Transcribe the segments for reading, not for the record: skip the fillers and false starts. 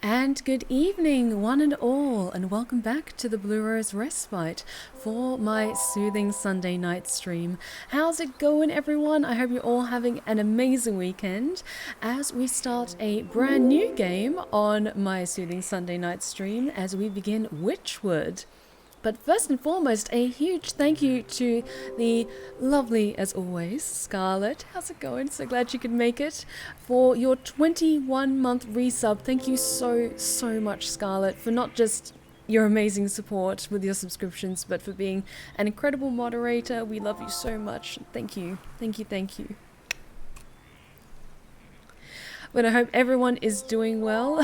And good evening, one and all, and welcome back to the Blue Rose Respite for my soothing Sunday night stream. How's it going, everyone? I hope you're all having an amazing weekend as we start a brand new game on my soothing Sunday night stream as we begin Wytchwood. But first and foremost, a huge thank you to the lovely, as always, Scarlett. How's it going? So glad you could make it for your 21-month resub. Thank you so much, Scarlett, for not just your amazing support with your subscriptions, but for being an incredible moderator. We love you so much. Thank you. Thank you. But I hope everyone is doing well.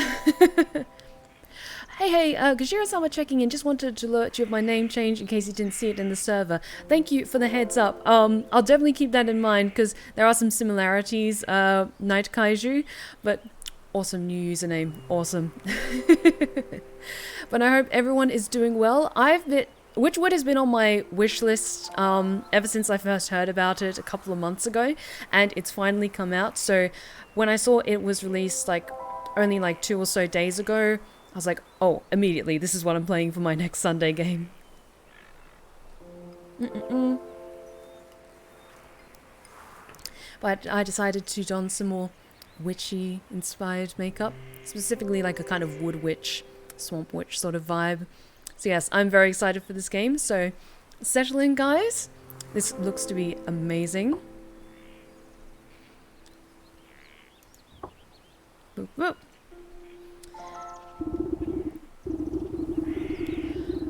Hey, Gajira-sama checking in. Just wanted to alert you of my name change in case you didn't see it in the server. Thank you for the heads up. I'll definitely keep that in mind because there are some similarities. Night Kaiju, but awesome new username. Awesome. But I hope everyone is doing well. Wytchwood has been on my wish list ever since I first heard about it a couple of months ago, and it's finally come out. So when I saw it was released only 2 or so days ago, I was like, oh, immediately, this is what I'm playing for my next Sunday game. But I decided to don some more witchy-inspired makeup, specifically like a kind of wood witch, swamp witch sort of vibe. So yes, I'm very excited for this game, so settle in, guys. This looks to be amazing. Boop, boop.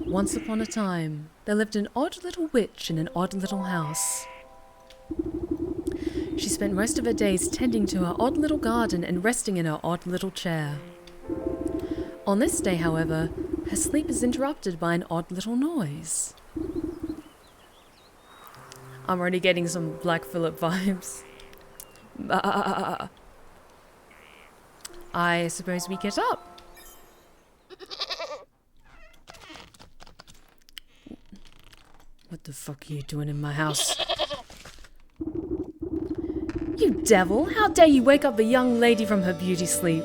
Once upon a time, there lived an odd little witch in an odd little house. She spent most of her days tending to her odd little garden and resting in her odd little chair. On this day, however, her sleep is interrupted by an odd little noise. I'm already getting some Black Phillip vibes. I suppose we get up. What the fuck are you doing in my house? You devil! How dare you wake up a young lady from her beauty sleep?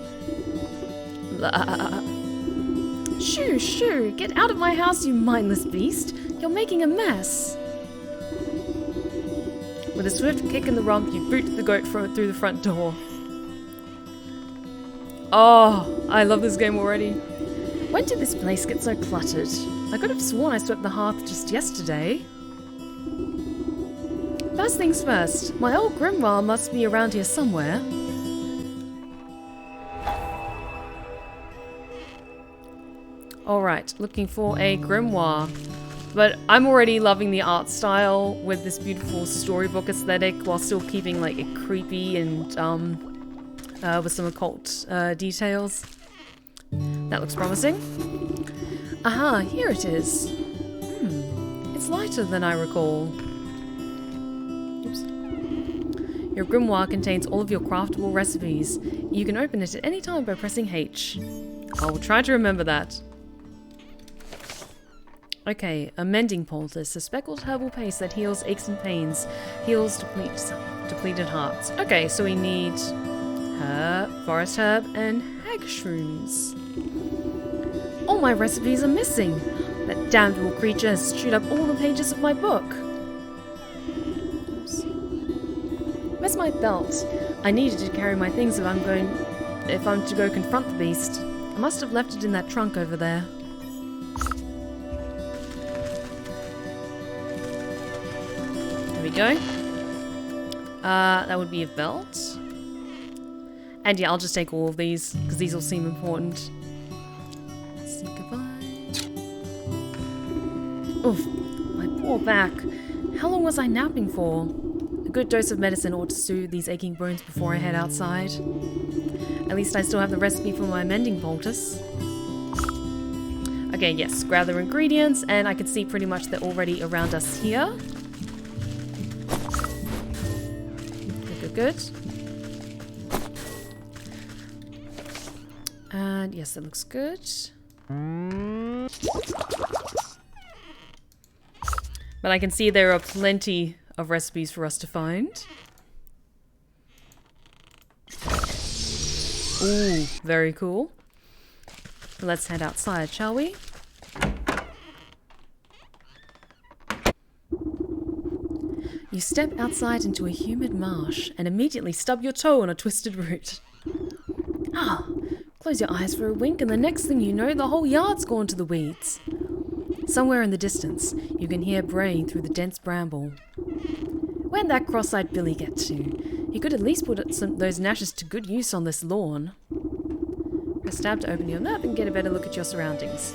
Shoo! Get out of my house, you mindless beast! You're making a mess! With a swift kick in the rump, you boot the goat through the front door. Oh, I love this game already. When did this place get so cluttered? I could have sworn I swept the hearth just yesterday. First things first, my old grimoire must be around here somewhere. Alright, looking for a grimoire. But I'm already loving the art style with this beautiful storybook aesthetic while still keeping it creepy and with some occult details. That looks promising. Aha, here it is. It's lighter than I recall. Oops. Your grimoire contains all of your craftable recipes. You can open it at any time by pressing H. I'll try to remember that. Okay, a mending poultice, a speckled herbal paste that heals aches and pains, heals depleted hearts. Okay, so we need forest herb and hag shrooms. All my recipes are missing. That damned little creature has chewed up all the pages of my book. Oops. Where's my belt? I needed to carry my things if I'm to go confront the beast. I must have left it in that trunk over there. There we go. That would be a belt. And yeah, I'll just take all of these because these all seem important. Oof, my poor back. How long was I napping for? A good dose of medicine ought to soothe these aching bones before I head outside. At least I still have the recipe for my mending poultice. Okay, yes, grab the ingredients, and I can see pretty much they're already around us here. Good. And yes, that looks good. But I can see there are plenty of recipes for us to find. Ooh, very cool. Let's head outside, shall we? You step outside into a humid marsh and immediately stub your toe on a twisted root. Ah, close your eyes for a wink and the next thing you know, the whole yard's gone to the weeds. Somewhere in the distance, you can hear braying through the dense bramble. Where'd that cross-eyed Billy get to? He could at least put those gnashes to good use on this lawn. Press tab to open your map and get a better look at your surroundings.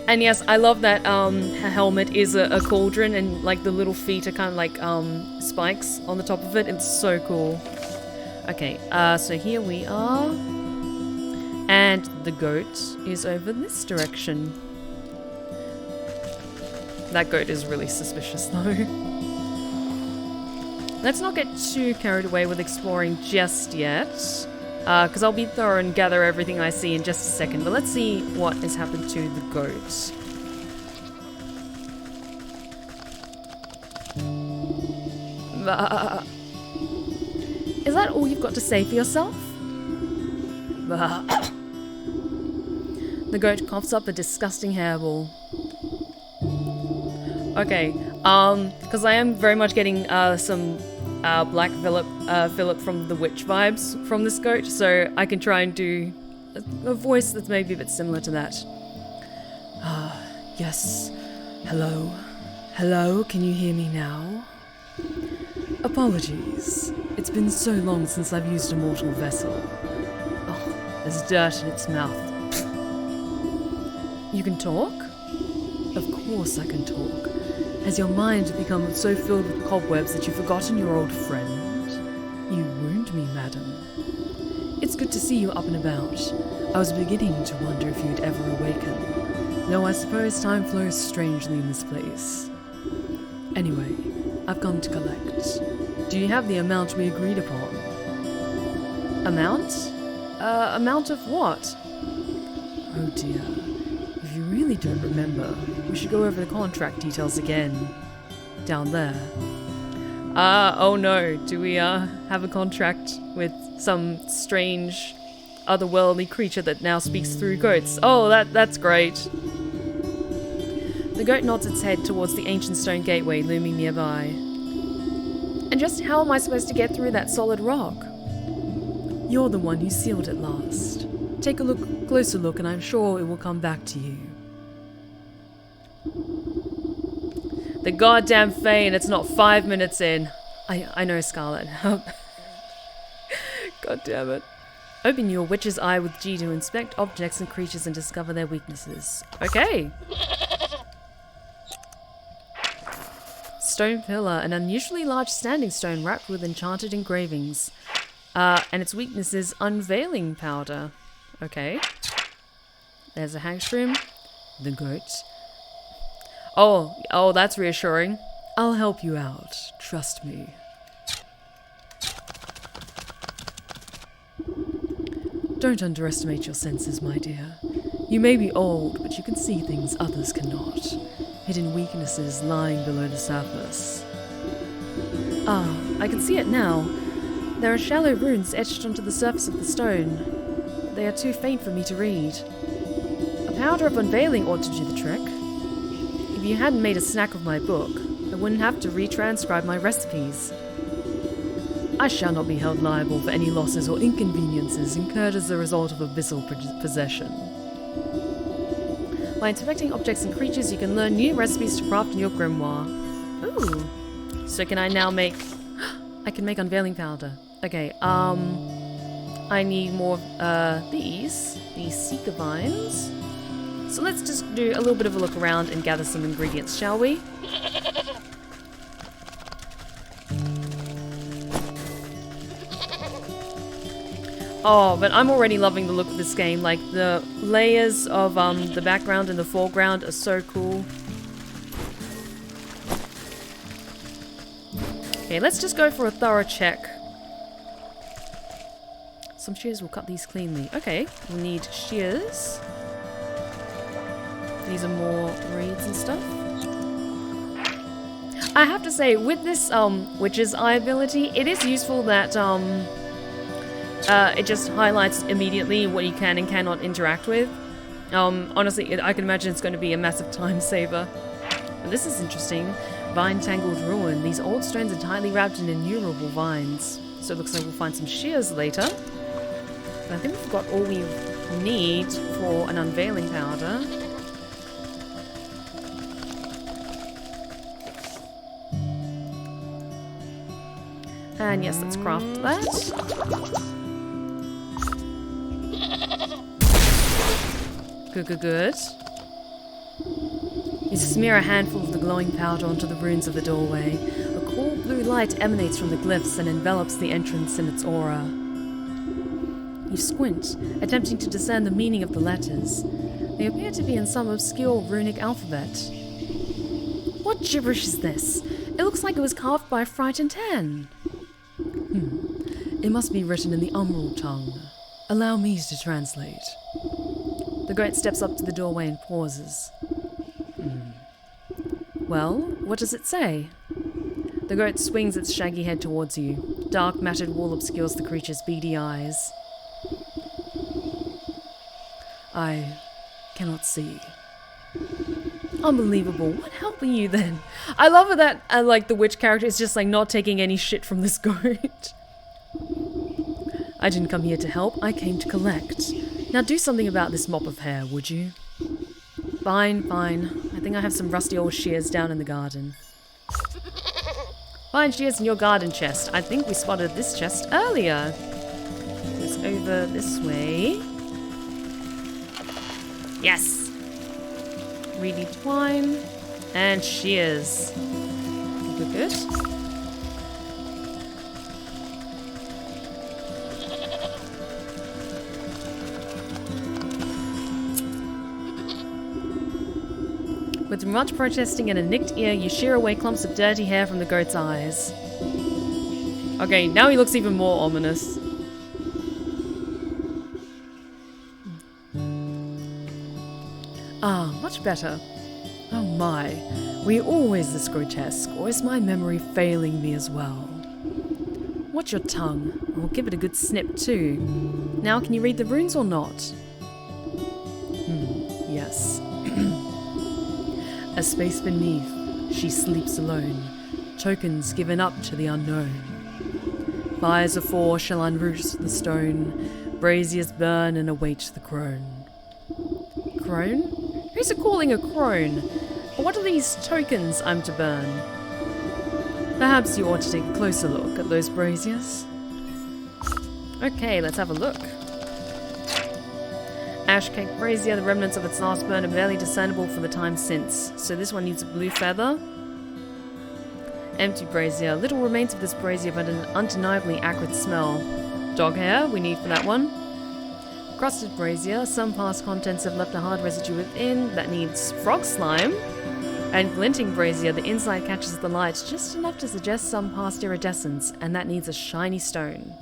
And yes, I love that her helmet is a cauldron and like the little feet are kind of like spikes on the top of it. It's so cool. Okay, so here we are. And the goat is over this direction. That goat is really suspicious though. Let's not get too carried away with exploring just yet. Because I'll be thorough and gather everything I see in just a second. But let's see what has happened to the goat. Is that all you've got to say for yourself? The goat coughs up a disgusting hairball. Okay, because I am very much getting some Black Phillip from the witch vibes from this goat, so I can try and do a voice that's maybe a bit similar to that. Yes. Hello? Hello, can you hear me now? Apologies. It's been so long since I've used a mortal vessel. Oh, there's dirt in its mouth. You can talk? Of course I can talk. Has your mind become so filled with cobwebs that you've forgotten your old friend? You wound me, madam. It's good to see you up and about. I was beginning to wonder if you'd ever awaken. Though I suppose time flows strangely in this place. Anyway, I've come to collect. Do you have the amount we agreed upon? Amount? Amount of what? Oh dear. If you really don't remember, we should go over the contract details again. Down there. Oh no, do we have a contract with some strange otherworldly creature that now speaks through goats? Oh, that's great. The goat nods its head towards the ancient stone gateway looming nearby. And just how am I supposed to get through that solid rock? You're the one who sealed it last. Take a closer look and I'm sure it will come back to you. The goddamn Fae, and it's not 5 minutes in. I know, Scarlet. God damn it. Open your witch's eye with G to inspect objects and creatures and discover their weaknesses. Okay. Stone pillar, an unusually large standing stone wrapped with enchanted engravings. And its weakness is unveiling powder. Okay. There's a hagstrom. The goat. Oh, that's reassuring. I'll help you out. Trust me. Don't underestimate your senses, my dear. You may be old, but you can see things others cannot. Hidden weaknesses lying below the surface. Ah, I can see it now. There are shallow runes etched onto the surface of the stone. They are too faint for me to read. A powder of unveiling ought to do the trick. If you hadn't made a snack of my book, I wouldn't have to retranscribe my recipes. I shall not be held liable for any losses or inconveniences incurred as a result of abyssal possession. By inspecting objects and creatures, you can learn new recipes to craft in your grimoire. Ooh. So can I now make... I can make unveiling powder. Okay, I need more of these seeker vines. So let's just do a little bit of a look around and gather some ingredients, shall we? Oh, but I'm already loving the look of this game. Like, the layers of the background and the foreground are so cool. Okay, let's just go for a thorough check. Some shears will cut these cleanly. Okay, we'll need shears. These are more reeds and stuff. I have to say, with this witch's eye ability, it is useful that it just highlights immediately what you can and cannot interact with. Honestly, I can imagine it's going to be a massive time saver. But this is interesting. Vine-tangled ruin. These old stones are tightly wrapped in innumerable vines. So it looks like we'll find some shears later. But I think we've got all we need for an unveiling powder. And yes, let's craft that. Good. You smear a handful of the glowing powder onto the runes of the doorway. A cool blue light emanates from the glyphs and envelops the entrance in its aura. You squint, attempting to discern the meaning of the letters. They appear to be in some obscure runic alphabet. What gibberish is this? It looks like it was carved by a frightened hen. It must be written in the umbral tongue. Allow me to translate. The goat steps up to the doorway and pauses. Well, what does it say? The goat swings its shaggy head towards you. Dark matted wool obscures the creature's beady eyes. I cannot see. Unbelievable. What help are you then? I love it that like the witch character is just like not taking any shit from this goat. I didn't come here to help, I came to collect. Now do something about this mop of hair, would you? Fine. I think I have some rusty old shears down in the garden. Find shears in your garden chest. I think we spotted this chest earlier. It's over this way. Yes! Reedy twine. And shears. Good. With much protesting and a nicked ear, you shear away clumps of dirty hair from the goat's eyes. Okay, now he looks even more ominous. Ah, much better. Oh my, were you always this grotesque, or is my memory failing me as well? Watch your tongue. I'll give it a good snip too. Now, can you read the runes or not? Yes. A space beneath, she sleeps alone. Tokens given up to the unknown. Fires of four shall unroot the stone. Braziers burn and await the crone. Crone? Who's it calling a crone? What are these tokens I'm to burn? Perhaps you ought to take a closer look at those braziers. Okay, let's have a look. Ash cake brazier, the remnants of its last burn are barely discernible for the time since. So this one needs a blue feather. Empty brazier. Little remains of this brazier, but an undeniably acrid smell. Dog hair, we need for that one. Crusted brazier. Some past contents have left a hard residue within. That needs frog slime. And glinting brazier. The inside catches the light just enough to suggest some past iridescence. And that needs a shiny stone.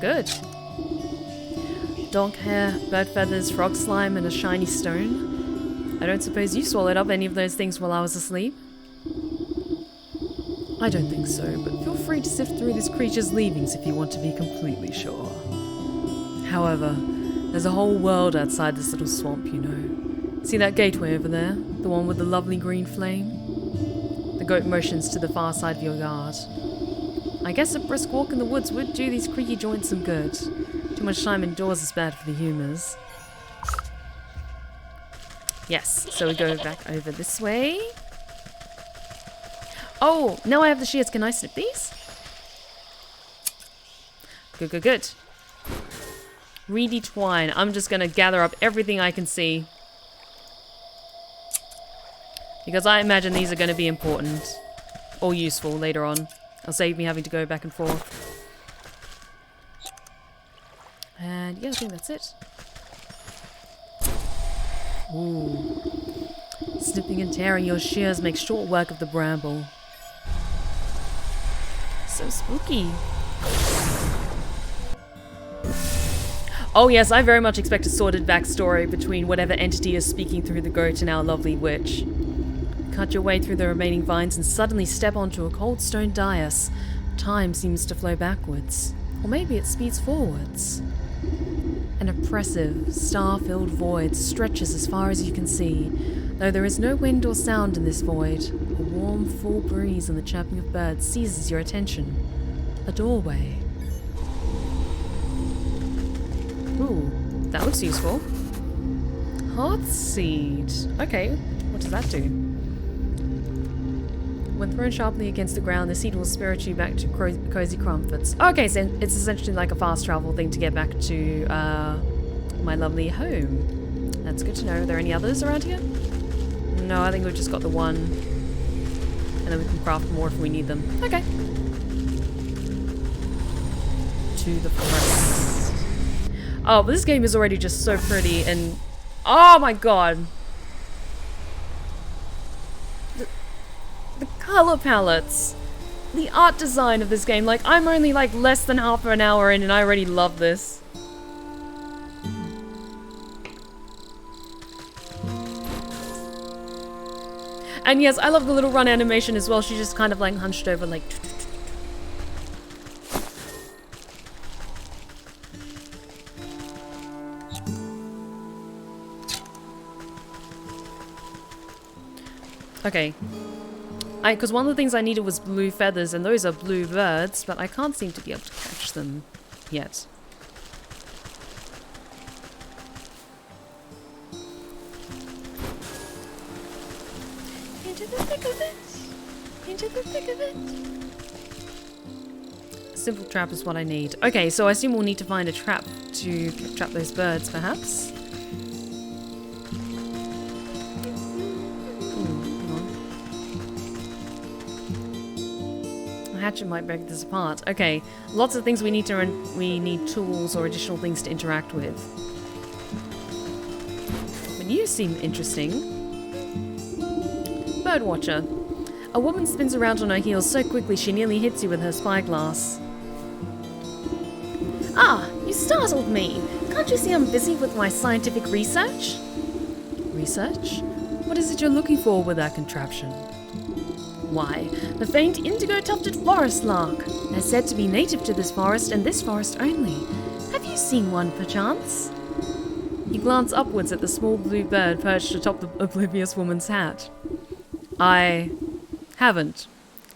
Good. Dog hair, bird feathers, frog slime, and a shiny stone. I don't suppose you swallowed up any of those things while I was asleep? I don't think so, but feel free to sift through this creature's leavings if you want to be completely sure. However, there's a whole world outside this little swamp, you know. See that gateway over there? The one with the lovely green flame? The goat motions to the far side of your yard. I guess a brisk walk in the woods would do these creaky joints some good. Too much time indoors is bad for the humours. Yes, so we go back over this way. Oh, now I have the shears. Can I snip these? Good. Reedy twine. I'm just going to gather up everything I can see. Because I imagine these are going to be important. Or useful later on. It'll save me having to go back and forth. And yeah, I think that's it. Ooh. Snipping and tearing your shears makes short work of the bramble. So spooky. Oh yes, I very much expect a sordid backstory between whatever entity is speaking through the goat and our lovely witch. Cut your way through the remaining vines and suddenly step onto a cold stone dais. Time seems to flow backwards. Or maybe it speeds forwards. An oppressive, star-filled void stretches as far as you can see. Though there is no wind or sound in this void, a warm, full breeze and the chirping of birds seizes your attention. A doorway. Ooh, that looks useful. Heartseed. Okay, what does that do? When thrown sharply against the ground, the seed will spirit you back to cozy comforts. Okay, so it's essentially like a fast travel thing to get back to my lovely home. That's good to know. Are there any others around here? No, I think we've just got the one. And then we can craft more if we need them. Okay. To the forest. Oh, but this game is already just so pretty and... Oh my god! The color palettes! The art design of this game, like, I'm only like less than half an hour in and I already love this. And yes, I love the little run animation as well. She's just kind of like hunched over like... Okay. Because one of the things I needed was blue feathers, and those are blue birds, but I can't seem to be able to catch them yet. Into the thick of it! Into the thick of it! A simple trap is what I need. Okay, so I assume we'll need to find a trap to trap those birds, perhaps. Hatchet might break this apart. Okay, lots of things we need tools or additional things to interact with. But you seem interesting. Birdwatcher. A woman spins around on her heels so quickly she nearly hits you with her spyglass. Ah, you startled me. Can't you see I'm busy with my scientific research? Research? What is it you're looking for with that contraption? Why, the faint indigo-tufted forest lark. They're said to be native to this forest and this forest only. Have you seen one, perchance? You glance upwards at the small blue bird perched atop the oblivious woman's hat. I haven't.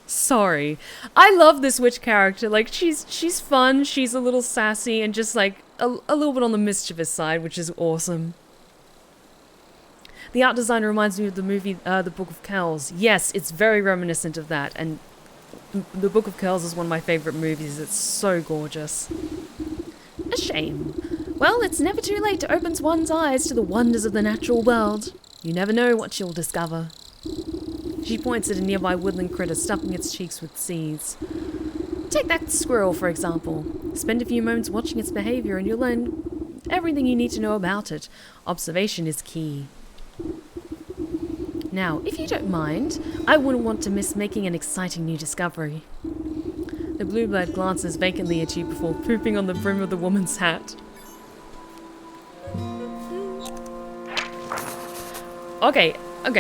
Sorry. I love this witch character. Like, she's fun, she's a little sassy, and just like a little bit on the mischievous side, which is awesome. The art design reminds me of the movie, The Book of Kells. Yes, it's very reminiscent of that, and The Book of Kells is one of my favourite movies. It's so gorgeous. A shame. Well, it's never too late to open one's eyes to the wonders of the natural world. You never know what you'll discover. She points at a nearby woodland critter, stuffing its cheeks with seeds. Take that squirrel, for example. Spend a few moments watching its behaviour and you'll learn everything you need to know about it. Observation is key. Now, if you don't mind, I wouldn't want to miss making an exciting new discovery. The bluebird glances vacantly at you before pooping on the brim of the woman's hat. Okay,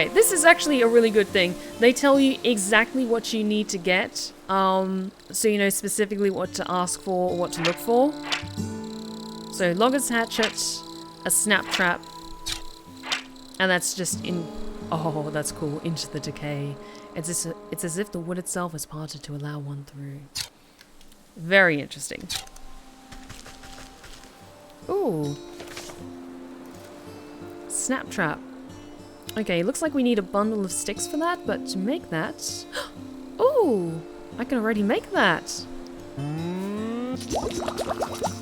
this is actually a really good thing. They tell you exactly what you need to get, so you know specifically what to ask for or what to look for. So, logger's hatchet, a snap trap, and that's just in... Oh, that's cool. Into the decay. It's as if the wood itself is parted to allow one through. Very interesting. Ooh. Snap trap. Okay, looks like we need a bundle of sticks for that, but to make that... Ooh! I can already make that.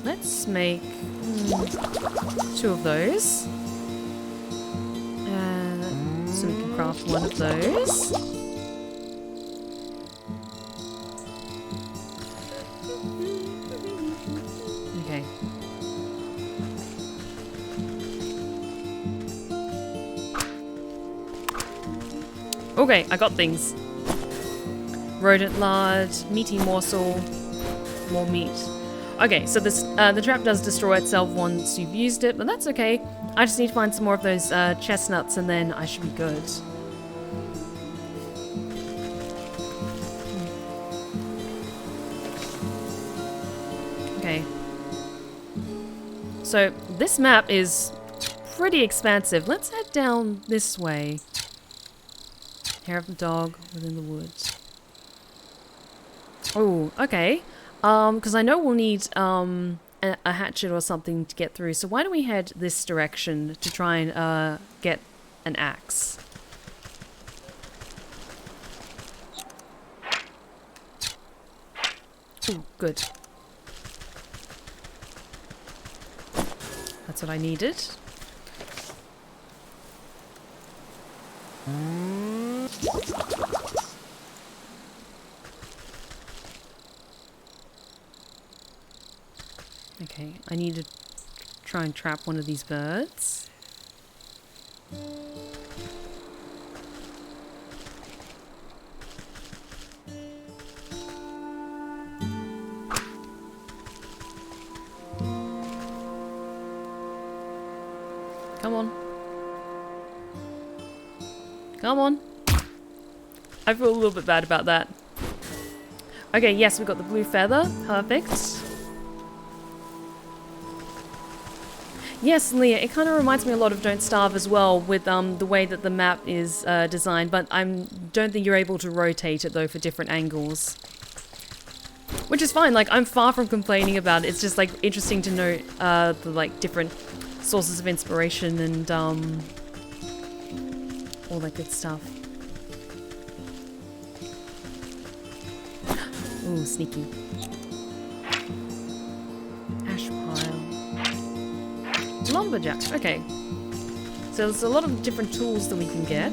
Let's make 2 of those. So we can craft 1 of those. Okay. Okay, I got things. Rodent lard, meaty morsel, more meat. Okay, so this the trap does destroy itself once you've used it, but that's okay. I just need to find some more of those chestnuts and then I should be good. Okay. So this map is pretty expansive. Let's head down this way. Hair of the dog within the woods. Oh, okay. Because I know we'll need a hatchet or something to get through. So why don't we head this direction to try and get an axe? Ooh, good. That's what I needed. Okay, I need to try and trap one of these birds. Come on. Come on. I feel a little bit bad about that. Okay, yes, we got the blue feather. Perfect. Yes, Leah, it kind of reminds me a lot of Don't Starve as well, with the way that the map is designed, but I don't think you're able to rotate it though for different angles. Which is fine, like I'm far from complaining about it. It's just like interesting to note the like different sources of inspiration and all that good stuff. Ooh, sneaky. Ash pile. Lumberjack, okay. So there's a lot of different tools that we can get.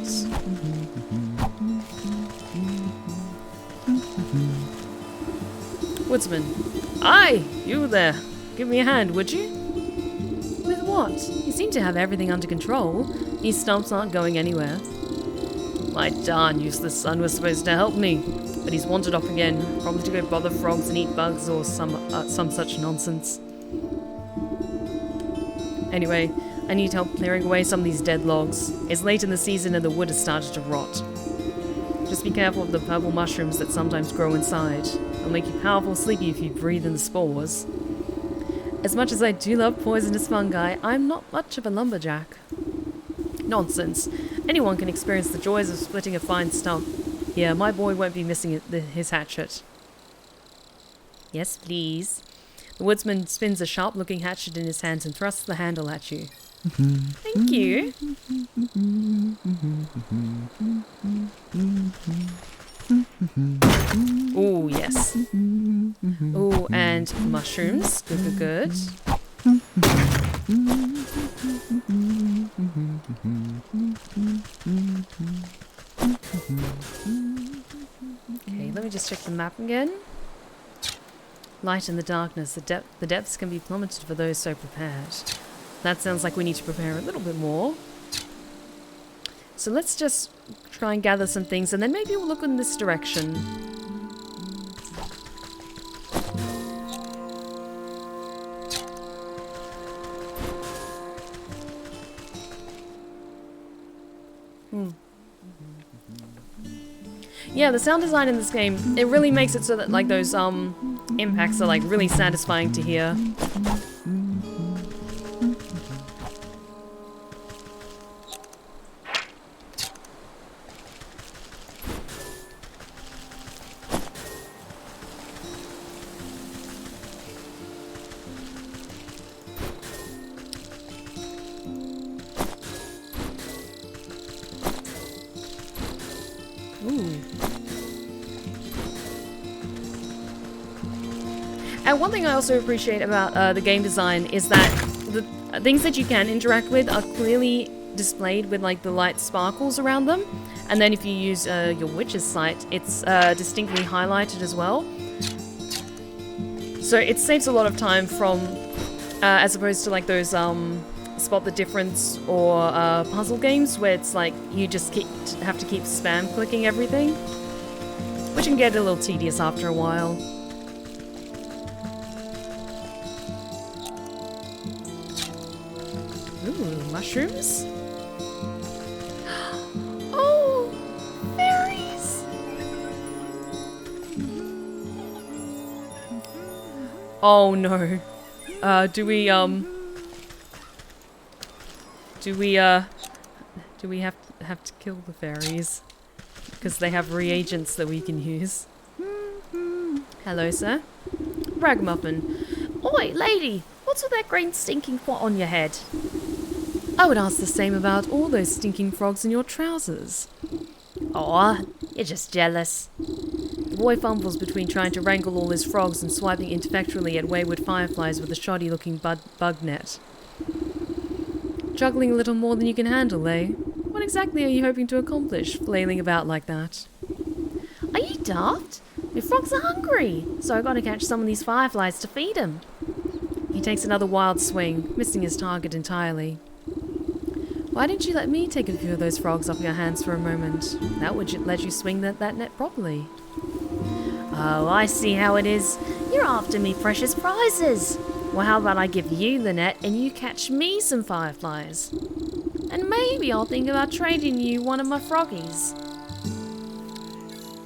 Woodsman. Aye, you there. Give me a hand, would you? With what? You seem to have everything under control. These stumps aren't going anywhere. My darn useless son was supposed to help me, but he's wandered off again, probably to go bother frogs and eat bugs or some such nonsense. Anyway, I need help clearing away some of these dead logs. It's late in the season and the wood has started to rot. Just be careful of the purple mushrooms that sometimes grow inside. They'll make you powerful sleepy if you breathe in the spores. As much as I do love poisonous fungi, I'm not much of a lumberjack. Nonsense. Anyone can experience the joys of splitting a fine stump. Yeah, my boy won't be missing his hatchet. Yes, please. The woodsman spins a sharp-looking hatchet in his hands and thrusts the handle at you. Thank you. Ooh, yes. Ooh, and mushrooms. Good, good, good. Okay, let me just check the map again. Light in the darkness. The depths can be plummeted for those so prepared. That sounds like we need to prepare a little bit more. So let's just try and gather some things, and then maybe we'll look in this direction. Yeah, the sound design in this game, it really makes it so that like those impacts are like really satisfying to hear. And one thing I also appreciate about the game design is that the things that you can interact with are clearly displayed with like the light sparkles around them. And then if you use your witch's sight, it's distinctly highlighted as well. So it saves a lot of time from, as opposed to like those spot the difference or puzzle games where it's like you just have to keep spam clicking everything, which can get a little tedious after a while. Ooh, mushrooms? Oh, fairies! Oh no. Do we Do we have to kill the fairies? Because they have reagents that we can use. Hello, sir. Ragamuffin. Oi, lady! What's with that green stinking spot on your head? I would ask the same about all those stinking frogs in your trousers. Aw, you're just jealous. The boy fumbles between trying to wrangle all his frogs and swiping ineffectually at wayward fireflies with a shoddy-looking bug net. Juggling a little more than you can handle, eh? What exactly are you hoping to accomplish, flailing about like that? Are you daft? My frogs are hungry, so I gotta catch some of these fireflies to feed them. He takes another wild swing, missing his target entirely. Why didn't you let me take a few of those frogs off your hands for a moment? That would let you swing that net properly. Oh, I see how it is. You're after me precious prizes. Well, how about I give you the net and you catch me some fireflies? And maybe I'll think about trading you one of my froggies.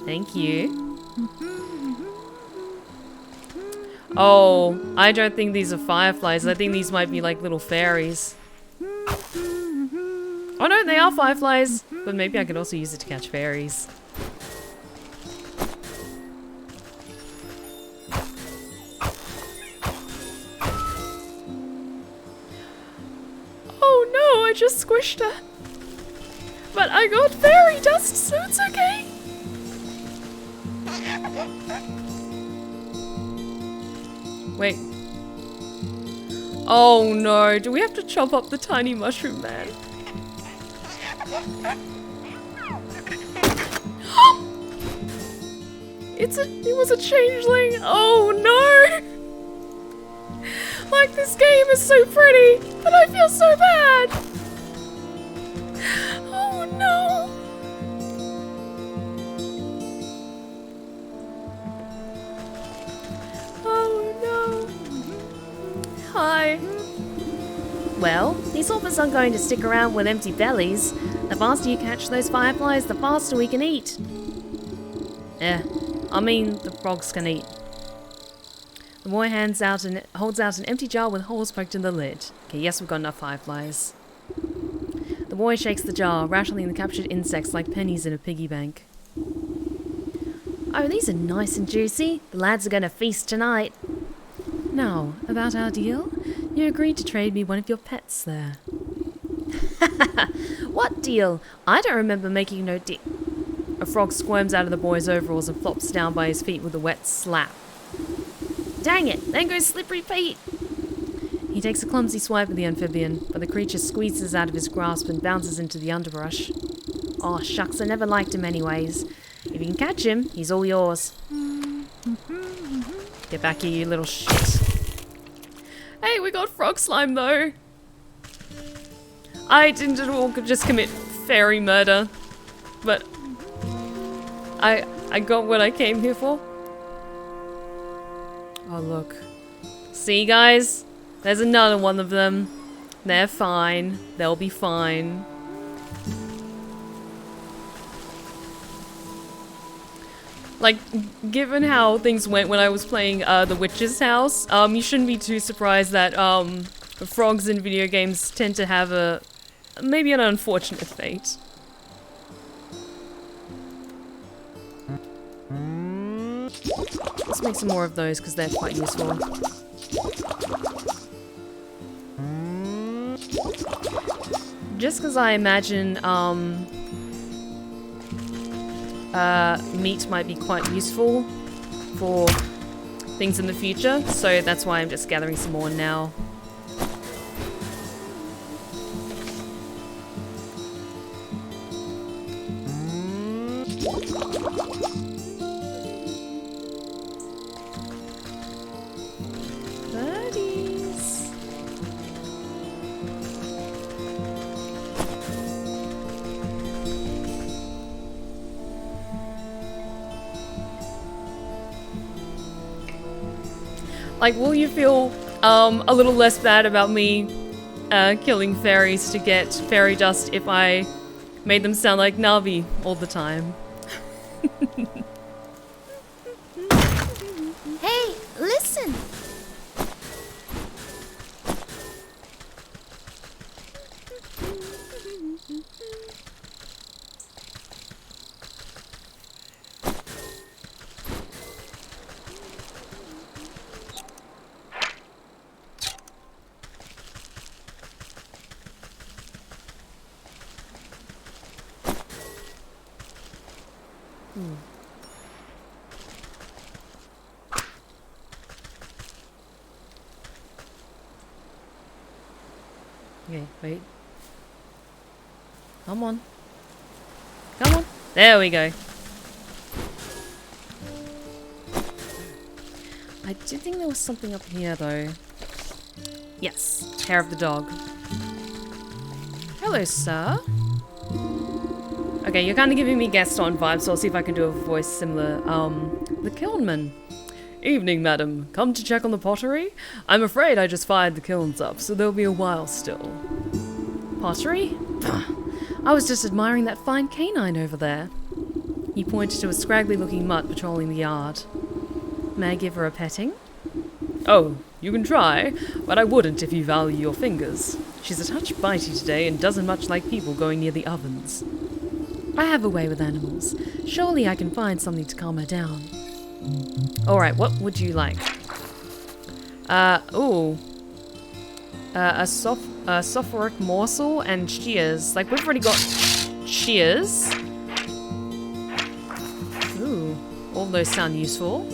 Thank you. Oh, I don't think these are fireflies. I think these might be like little fairies. Oh no, they are fireflies. But maybe I could also use it to catch fairies. Oh no, I just squished her. But I got fairy dust, so it's okay. Wait. Oh no, do we have to chop up the tiny mushroom man? It was a changeling. Oh no! Like, this game is so pretty, but I feel so bad. Oh no! Oh no! Hi. Well, these orphans aren't going to stick around with empty bellies. The faster you catch those fireflies, the faster we can eat. I mean, the frogs can eat. The boy holds out an empty jar with holes poked in the lid. Okay, yes, we've got enough fireflies. The boy shakes the jar, rattling the captured insects like pennies in a piggy bank. Oh, these are nice and juicy. The lads are going to feast tonight. Now, about our deal? You agreed to trade me one of your pets there. What deal? I don't remember making no deal. A frog squirms out of the boy's overalls and flops down by his feet with a wet slap. Dang it, there goes Slippery Pete! He takes a clumsy swipe at the amphibian, but the creature squeezes out of his grasp and bounces into the underbrush. Oh shucks, I never liked him anyways. If you can catch him, he's all yours. Get back here, you little shit. Hey, we got frog slime though! I didn't at all just commit fairy murder, but I got what I came here for. Oh look. See guys? There's another one of them. They're fine. They'll be fine. Like, given how things went when I was playing The Witch's House, you shouldn't be too surprised that frogs in video games tend to have maybe an unfortunate fate. Let's make some more of those because they're quite useful. Just because I imagine meat might be quite useful for things in the future, so that's why I'm just gathering some more now. Like, will you feel a little less bad about me killing fairies to get fairy dust if I made them sound like Navi all the time? Hey, listen! Okay, wait. Come on. Come on. There we go. I did think there was something up here, though. Yes. Hair of the dog. Hello, sir. Okay, you're kind of giving me Gaston vibes, so I'll see if I can do a voice similar. The kilnman. Evening, madam. Come to check on the pottery? I'm afraid I just fired the kilns up, so there'll be a while still. Pottery? I was just admiring that fine canine over there. He pointed to a scraggly-looking mutt patrolling the yard. May I give her a petting? Oh, you can try, but I wouldn't if you value your fingers. She's a touch bitey today and doesn't much like people going near the ovens. I have a way with animals. Surely I can find something to calm her down. Alright, what would you like? A sophoric morsel and shears. Like, we've already got shears. Ooh, all those sound useful.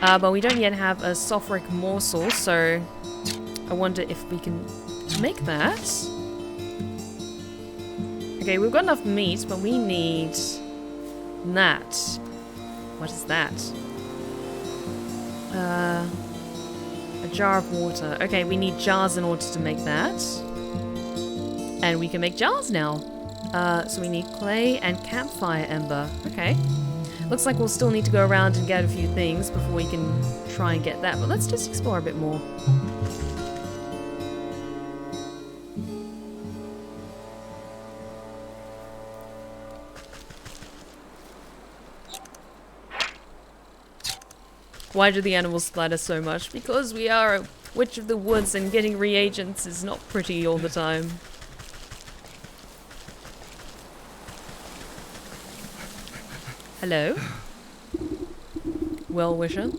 But we don't yet have a sophoric morsel, so I wonder if we can make that. Okay, we've got enough meat, but we need that. What is that? A jar of water. Okay, we need jars in order to make that. And we can make jars now. So we need clay and campfire ember. Okay. Looks like we'll still need to go around and get a few things before we can try and get that. But let's just explore a bit more. Why do the animals splatter so much? Because we are a witch of the woods and getting reagents is not pretty all the time. Hello? Well-wisher?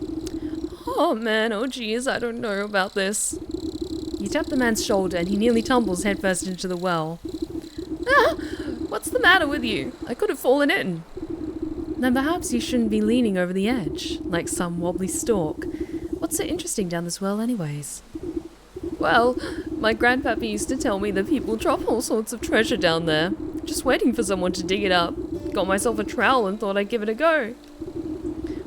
Oh man, oh geez, I don't know about this. You tap the man's shoulder and he nearly tumbles headfirst into the well. Ah! What's the matter with you? I could have fallen in. Then perhaps you shouldn't be leaning over the edge, like some wobbly stalk. What's so interesting down this well anyways? Well, my grandpappy used to tell me that people drop all sorts of treasure down there. Just waiting for someone to dig it up. Got myself a trowel and thought I'd give it a go.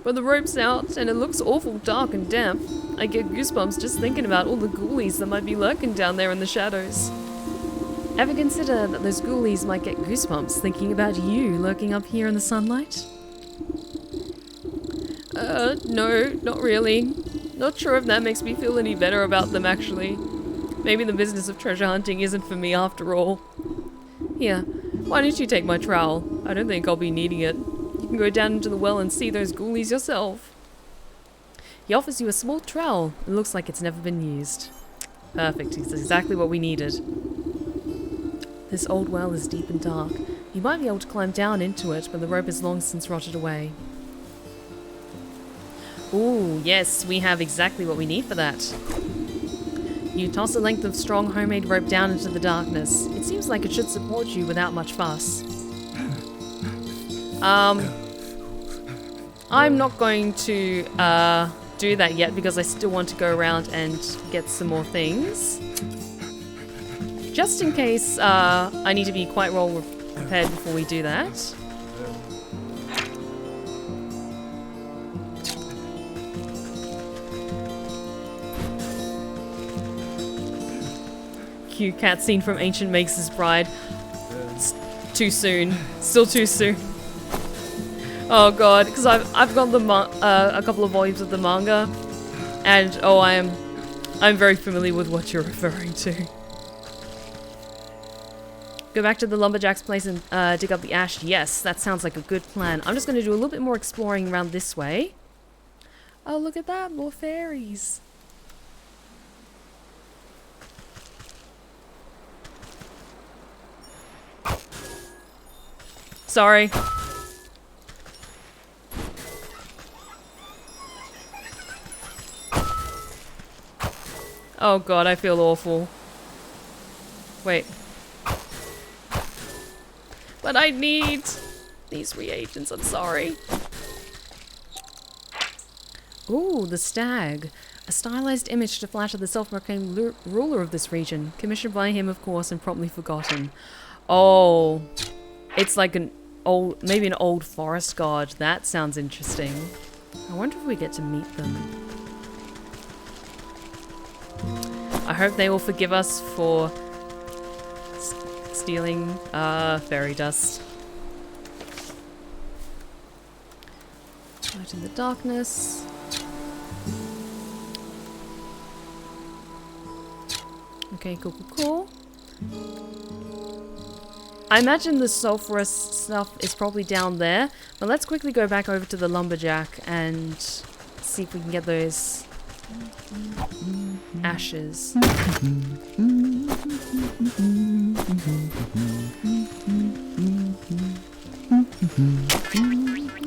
But the rope's out and it looks awful dark and damp. I get goosebumps just thinking about all the ghoulies that might be lurking down there in the shadows. Ever consider that those ghoulies might get goosebumps thinking about you lurking up here in the sunlight? No, not really. Not sure if that makes me feel any better about them, actually. Maybe the business of treasure hunting isn't for me after all. Here, why don't you take my trowel? I don't think I'll be needing it. You can go down into the well and see those ghoulies yourself. He offers you a small trowel. It looks like it's never been used. Perfect, it's exactly what we needed. This old well is deep and dark. You might be able to climb down into it, but the rope has long since rotted away. Ooh, yes, we have exactly what we need for that. You toss a length of strong homemade rope down into the darkness. It seems like it should support you without much fuss. I'm not going to do that yet because I still want to go around and get some more things. Just in case I need to be quite well prepared before we do that. Cute cat scene from Ancient Makes Bride. Too soon. Still too soon. Oh god, because I've got the a couple of volumes of the manga, and oh, I'm very familiar with what you're referring to. Go back to the lumberjack's place and dig up the ash. Yes, that sounds like a good plan. I'm just going to do a little bit more exploring around this way. Oh, look at that, more fairies. Sorry. Oh god, I feel awful. Wait. But I need these reagents, I'm sorry. Ooh, the stag. A stylized image to flatter the self-proclaimed ruler of this region. Commissioned by him, of course, and promptly forgotten. Oh, it's like an old, maybe an old forest god. That sounds interesting. I wonder if we get to meet them. I hope they will forgive us for stealing fairy dust. Light in the darkness. Okay, cool, cool, cool. I imagine the sulfurous stuff is probably down there, but let's quickly go back over to the lumberjack and see if we can get those ashes.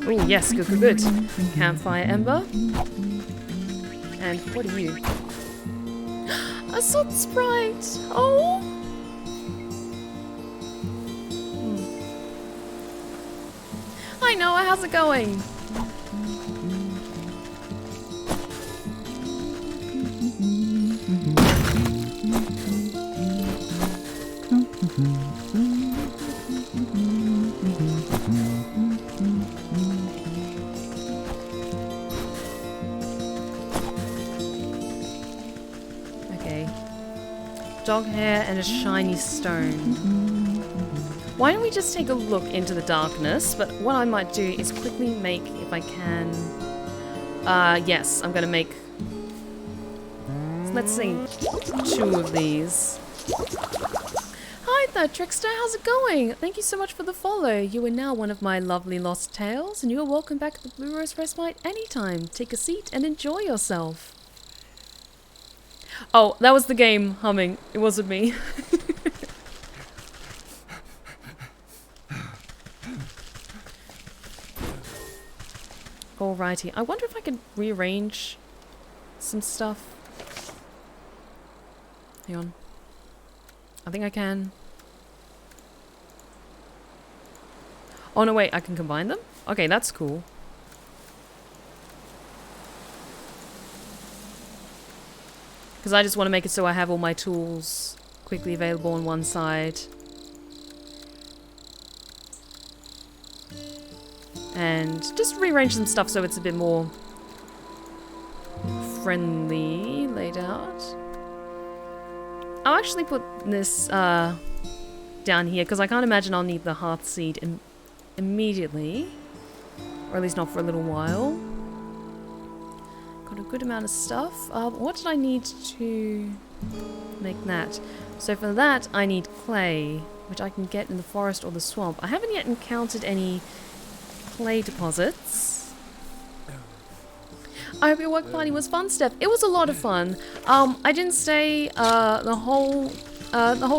Oh yes, good, good, good. Campfire ember. And what are you? A salt sprite! Oh! Hi Noah, how's it going? Dog hair and a shiny stone. Why don't we just take a look into the darkness? But what I might do is quickly make, if I can... yes, I'm gonna make... let's see, 2 of these. Hi there, Trickster, how's it going? Thank you so much for the follow. You are now one of my lovely lost tales, and you are welcome back to the Blue Rose Respite anytime. Take a seat and enjoy yourself. Oh, that was the game humming. It wasn't me. Alrighty. I wonder if I can rearrange some stuff. Hang on. I think I can. Oh no, wait. I can combine them? Okay, that's cool. Because I just want to make it so I have all my tools quickly available on one side. And just rearrange some stuff so it's a bit more friendly laid out. I'll actually put this down here because I can't imagine I'll need the hearthseed immediately. Or at least not for a little while. Got a good amount of stuff. What did I need to make that? So for that, I need clay, which I can get in the forest or the swamp. I haven't yet encountered any clay deposits. I hope your work party was fun, Steph. It was a lot of fun. I didn't stay the whole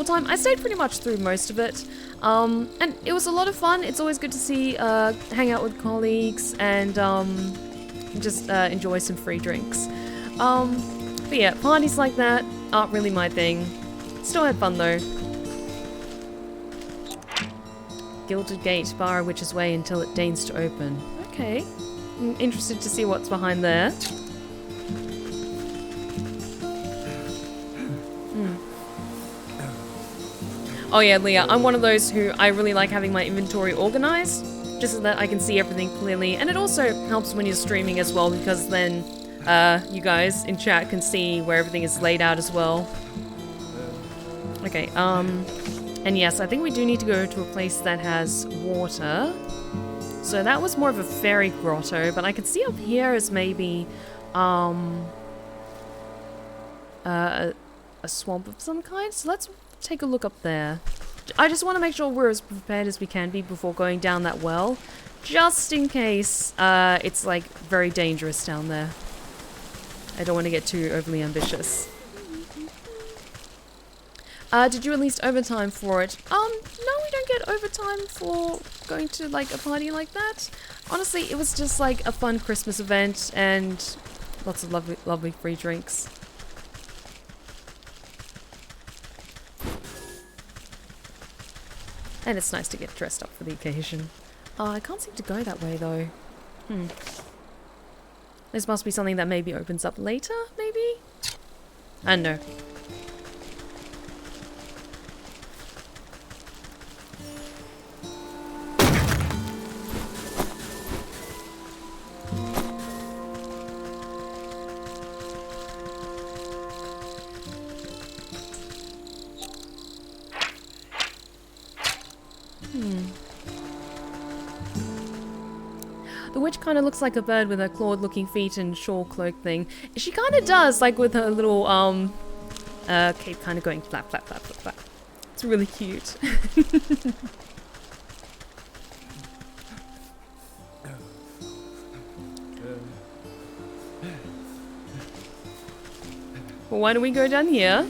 time. I stayed pretty much through most of it. And it was a lot of fun. It's always good to see, hang out with colleagues and just enjoy some free drinks. But yeah, parties like that aren't really my thing. Still had fun though. Gilded gate, bar a witch's way until it deigns to open. Okay. I'm interested to see what's behind there. Oh yeah, Leah, I'm one of those who I really like having my inventory organized, just so that I can see everything clearly. And it also helps when you're streaming as well, because then you guys in chat can see where everything is laid out as well. Okay, and yes, I think we do need to go to a place that has water. So that was more of a fairy grotto, but I could see up here as maybe a swamp of some kind. So let's take a look up there. I just want to make sure we're as prepared as we can be before going down that well, just in case it's like very dangerous down there. I don't want to get too overly ambitious. Did you at least overtime for it? No, we don't get overtime for going to like a party like that. Honestly, it was just like a fun Christmas event and lots of lovely, lovely free drinks. And it's nice to get dressed up for the occasion. I can't seem to go that way though. This must be something that maybe opens up later, maybe? No. The witch kind of looks like a bird with her clawed-looking feet and shawl cloak thing. She kind of does, like with her little cape kind of going flap, flap, flap, flap, flap. It's really cute. Well, why don't we go down here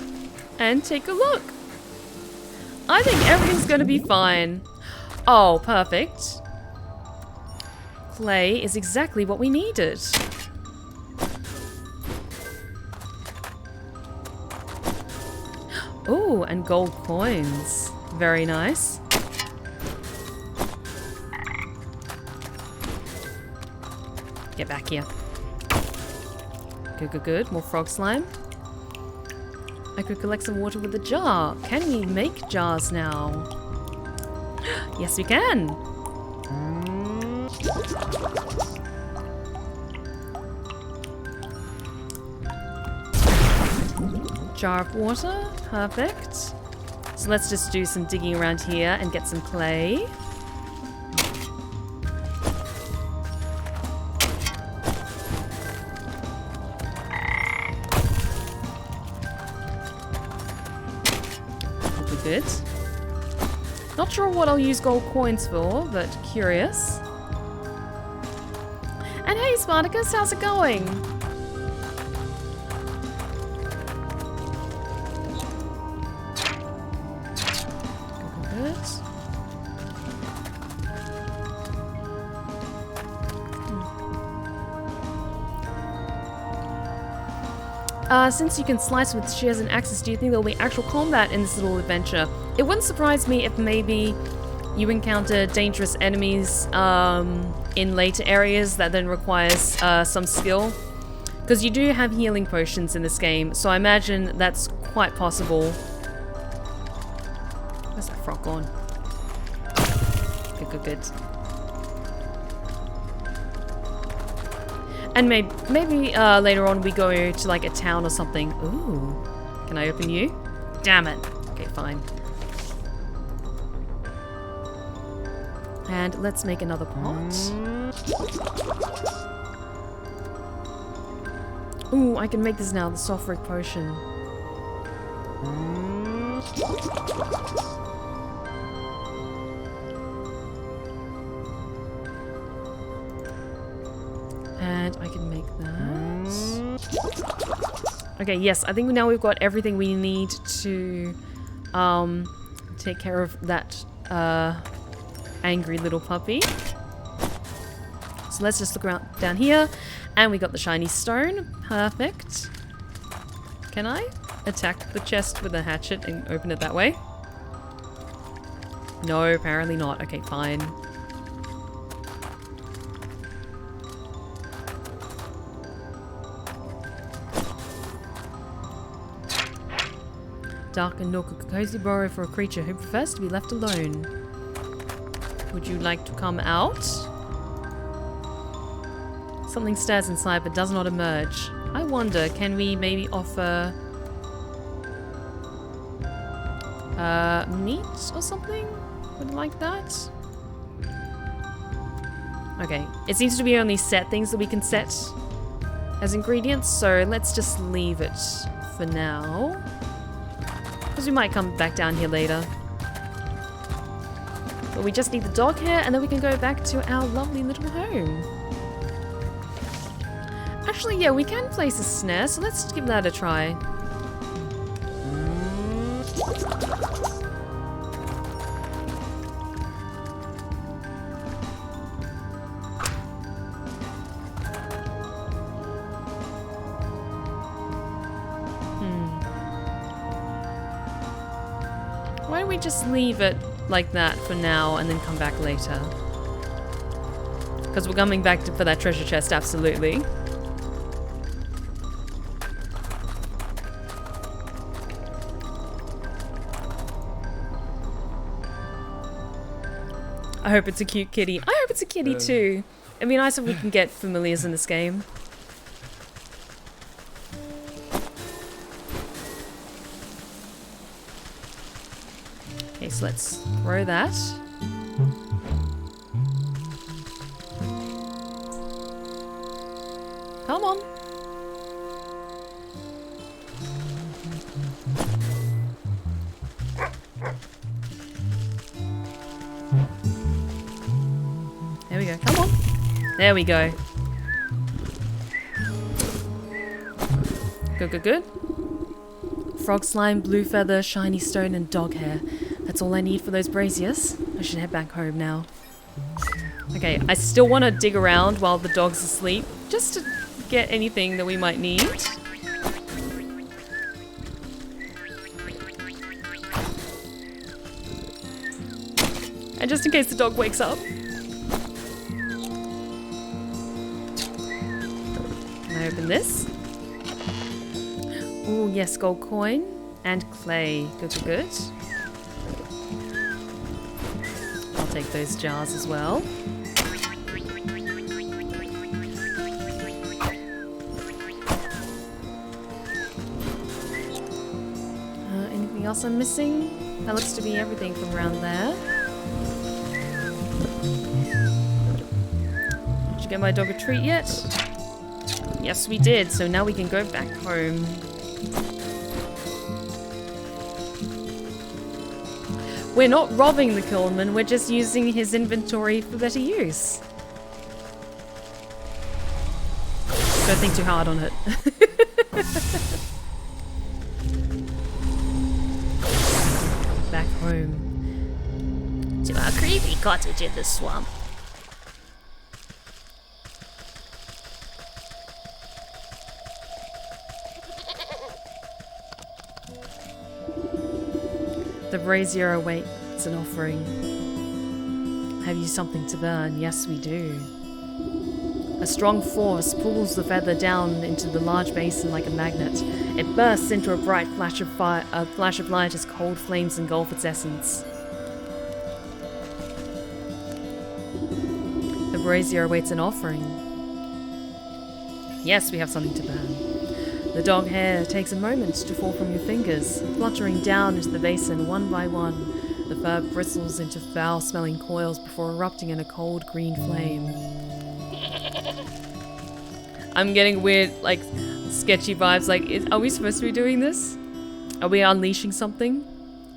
and take a look? I think everything's gonna be fine. Oh, perfect. Clay is exactly what we needed. Oh, and gold coins. Very nice. Get back here. Good, good, good. More frog slime. I could collect some water with a jar. Can we make jars now? Yes, we can. Jar of water. Perfect. So let's just do some digging around here and get some clay. Good. Not sure what I'll use gold coins for, but curious. And hey, Spartacus, how's it going? Good. Since you can slice with shears and axes, do you think there'll be actual combat in this little adventure? It wouldn't surprise me if maybe you encounter dangerous enemies in later areas that then requires some skill. Because you do have healing potions in this game, so I imagine that's quite possible. Where's that frog gone? Good, good, good. And maybe later on we go to like a town or something. Ooh. Can I open you? Damn it. Okay, fine. And let's make another pot. Ooh, I can make this now, the sulfuric potion. And I can make that. Okay, yes, I think now we've got everything we need to take care of that angry little puppy. So let's just look around down here. And we got the shiny stone. Perfect. Can I attack the chest with a hatchet and open it that way? No, apparently not. Okay, fine. Dark and nook, a cozy burrow for a creature who prefers to be left alone. Would you like to come out? Something stirs inside but does not emerge. I wonder, can we maybe offer meat or something? Would like that? Okay, it seems to be only set things that we can set as ingredients, so let's just leave it for now. Because we might come back down here later. But we just need the dog hair and then we can go back to our lovely little home. Actually, yeah, we can place a snare, so let's give that a try. Why don't we just leave it like that for now and then come back later? Because we're coming back for that treasure chest, absolutely. I hope it's a cute kitty. I hope it's a kitty too. It'd be nice if we can get familiars in this game. Okay, so let's throw that. Come on. There we go. Come on. There we go. Good, good, good. Frog slime, blue feather, shiny stone, and dog hair. That's all I need for those braziers. I should head back home now. Okay, I still want to dig around while the dog's asleep, just to get anything that we might need. And just in case the dog wakes up. Can I open this? Oh yes, gold coin and clay. Good, good, good. I'll take those jars as well. Anything else I'm missing? That looks to be everything from around there. Did you get my dog a treat yet? Yes, we did. So now we can go back home. We're not robbing the Killman, we're just using his inventory for better use. Don't think too hard on it. Back home. To our creepy cottage in the swamp. The brazier awaits an offering. Have you something to burn? Yes, we do. A strong force pulls the feather down into the large basin like a magnet. It bursts into a bright flash of fire, a flash of light as cold flames engulf its essence. The brazier awaits an offering. Yes, we have something to burn. The dog hair takes a moment to fall from your fingers, fluttering down into the basin one by one. The fur bristles into foul-smelling coils before erupting in a cold green flame. I'm getting weird, like, sketchy vibes. Like, are we supposed to be doing this? Are we unleashing something?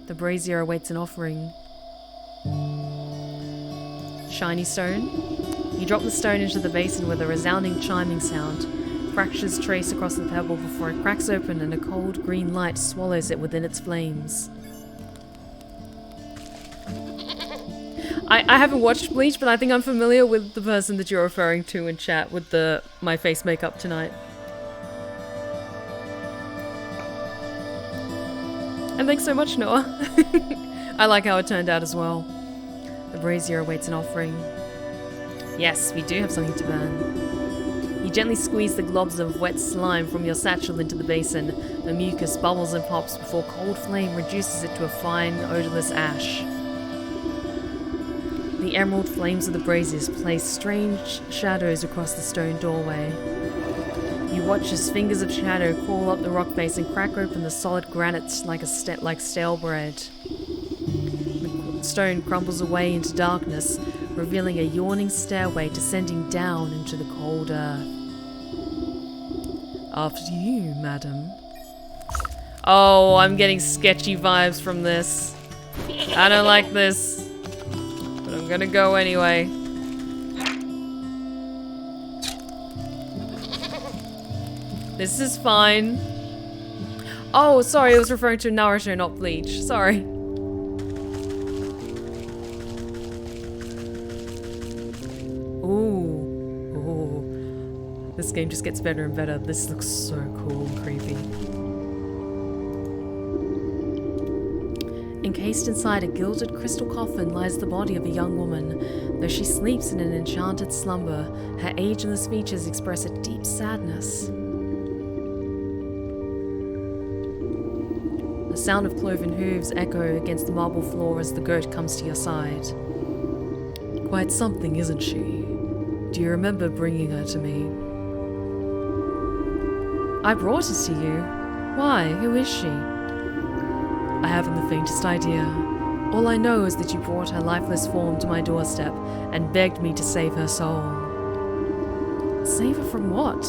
The brazier awaits an offering. Shiny stone. You drop the stone into the basin with a resounding chiming sound. Fractures trace across the pebble before it cracks open and a cold green light swallows it within its flames. I haven't watched Bleach, but I think I'm familiar with the person that you're referring to in chat with the my face makeup tonight. And thanks so much, Noah. I like how it turned out as well. The brazier awaits an offering. Yes, we do have something to burn. You gently squeeze the globs of wet slime from your satchel into the basin. The mucus bubbles and pops before cold flame reduces it to a fine, odorless ash. The emerald flames of the braziers place strange shadows across the stone doorway. You watch as fingers of shadow crawl up the rock face and crack open the solid granite like stale bread. The stone crumbles away into darkness, revealing a yawning stairway descending down into the cold earth. After you, madam. Oh, I'm getting sketchy vibes from this. I don't like this. But I'm gonna go anyway. This is fine. Oh, sorry, I was referring to Naruto, not Bleach. Sorry. Ooh. This game just gets better and better. This looks so cool and creepy. Encased inside a gilded crystal coffin lies the body of a young woman. Though she sleeps in an enchanted slumber, her ageless features express a deep sadness. The sound of cloven hooves echo against the marble floor as the goat comes to your side. Quite something, isn't she? Do you remember bringing her to me? I brought her to you. Why? Who is she? I haven't the faintest idea. All I know is that you brought her lifeless form to my doorstep and begged me to save her soul. Save her from what?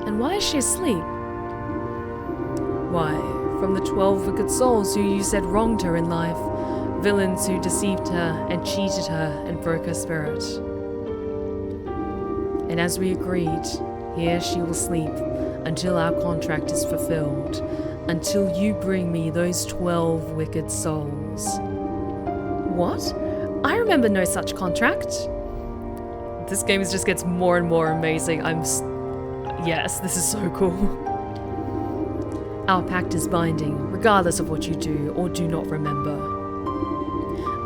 And why is she asleep? Why, from the 12 wicked souls who you said wronged her in life, villains who deceived her and cheated her and broke her spirit. And as we agreed, here she will sleep until our contract is fulfilled, until you bring me those 12 wicked souls. What? I remember no such contract. This game just gets more and more amazing. Yes, this is so cool. Our pact is binding, regardless of what you do or do not remember.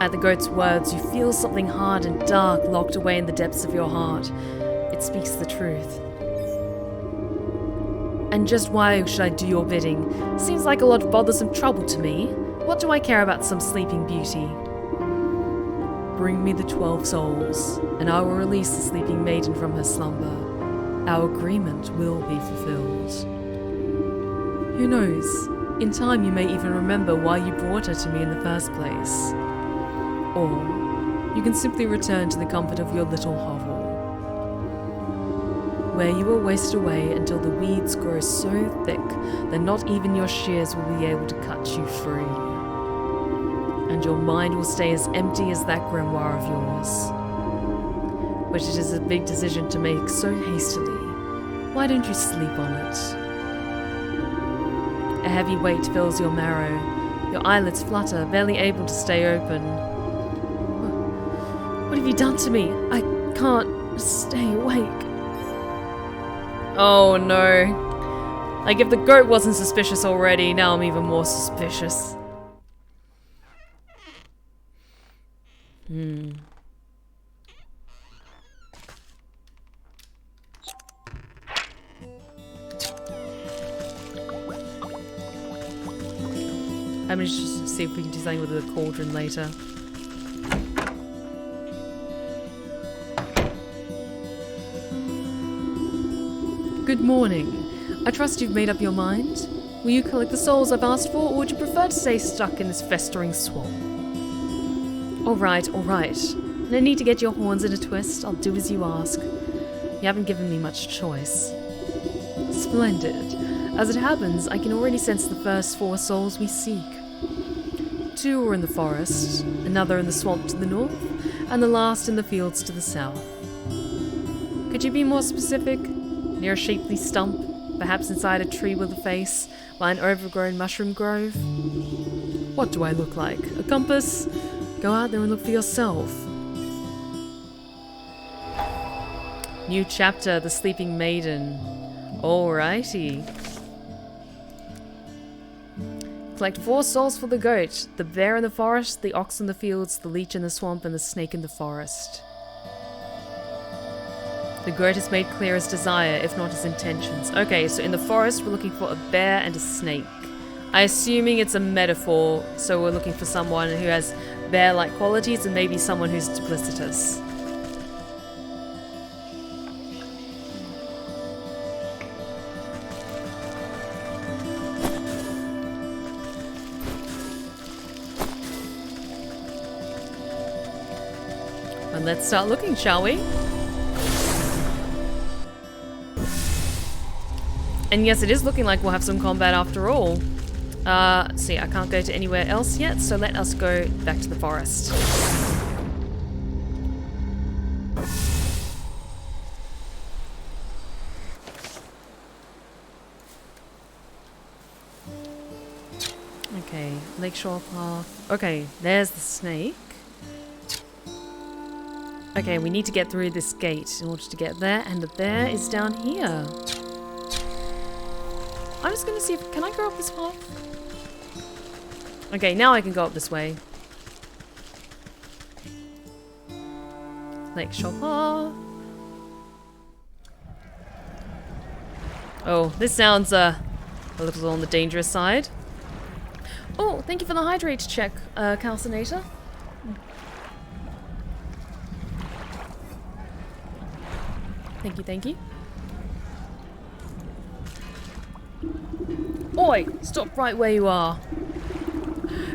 At the goat's words, you feel something hard and dark locked away in the depths of your heart. It speaks the truth. And just why should I do your bidding? Seems like a lot of bothersome trouble to me. What do I care about some sleeping beauty? Bring me the 12 souls, and I will release the sleeping maiden from her slumber. Our agreement will be fulfilled. Who knows? In time you may even remember why you brought her to me in the first place. Or you can simply return to the comfort of your little hovel, where you will waste away until the weeds grow so thick that not even your shears will be able to cut you free. And your mind will stay as empty as that grimoire of yours. But it is a big decision to make so hastily. Why don't you sleep on it? A heavy weight fills your marrow. Your eyelids flutter, barely able to stay open. What have you done to me? I can't stay awake. Oh no. Like, if the goat wasn't suspicious already, now I'm even more suspicious. I'm gonna just see if we can do something with the cauldron later. Good morning. I trust you've made up your mind. Will you collect the souls I've asked for, or would you prefer to stay stuck in this festering swamp? Alright. No need to get your horns in a twist. I'll do as you ask. You haven't given me much choice. Splendid. As it happens, I can already sense the first 4 souls we seek. 2 are in the forest, another in the swamp to the north, and the last in the fields to the south. Could you be more specific? Near a shapely stump, perhaps inside a tree with a face, by an overgrown mushroom grove? What do I look like? A compass? Go out there and look for yourself. New chapter, the sleeping maiden. Alrighty. Collect 4 souls for the goat, the bear in the forest, the ox in the fields, the leech in the swamp, and the snake in the forest. The goat has made clear his desire, if not his intentions. Okay, so in the forest, we're looking for a bear and a snake. I'm assuming it's a metaphor, so we're looking for someone who has bear-like qualities and maybe someone who's duplicitous. And let's start looking, shall we? And yes, it is looking like we'll have some combat after all. See, I can't go to anywhere else yet, so let us go back to the forest. Okay, Lakeshore Path. Okay, there's the snake. Okay, we need to get through this gate in order to get there, and the bear is down here. I'm just gonna see if... Can I go up this path? Okay, now I can go up this way. Lakeshore Path. Oh, this sounds a little on the dangerous side. Oh, thank you for the hydrate check, Calcinator. Thank you, thank you. Oi! Stop right where you are.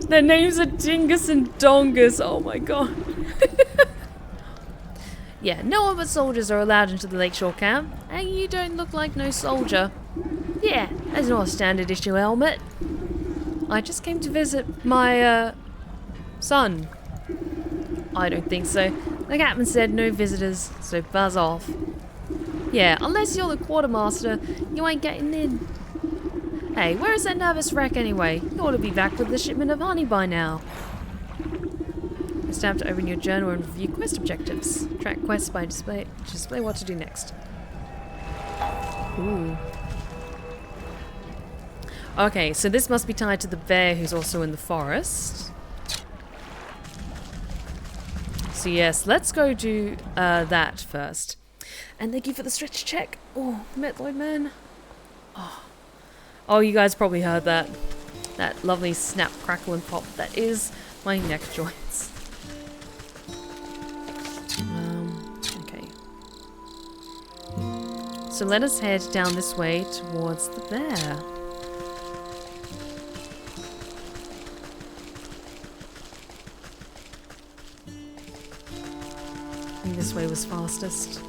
Their names are Dingus and Dongus. Oh my god. Yeah, no one but soldiers are allowed into the lakeshore camp. And you don't look like no soldier. Yeah, that's not a standard issue helmet. I just came to visit my, son. I don't think so. The captain said no visitors, so buzz off. Yeah, unless you're the quartermaster, you ain't getting in. Hey, where is that nervous wreck anyway? You ought to be back with the shipment of honey by now. It's time to open your journal and review quest objectives. Track quests by display what to do next. Ooh. Okay, so this must be tied to the bear who's also in the forest. So yes, let's go do that first. And thank you for the stretch check. Oh, Metloid man. Oh, you guys probably heard that. That lovely snap, crackle and pop. That is my neck joints. Okay. So let us head down this way towards the bear. I think this way was fastest.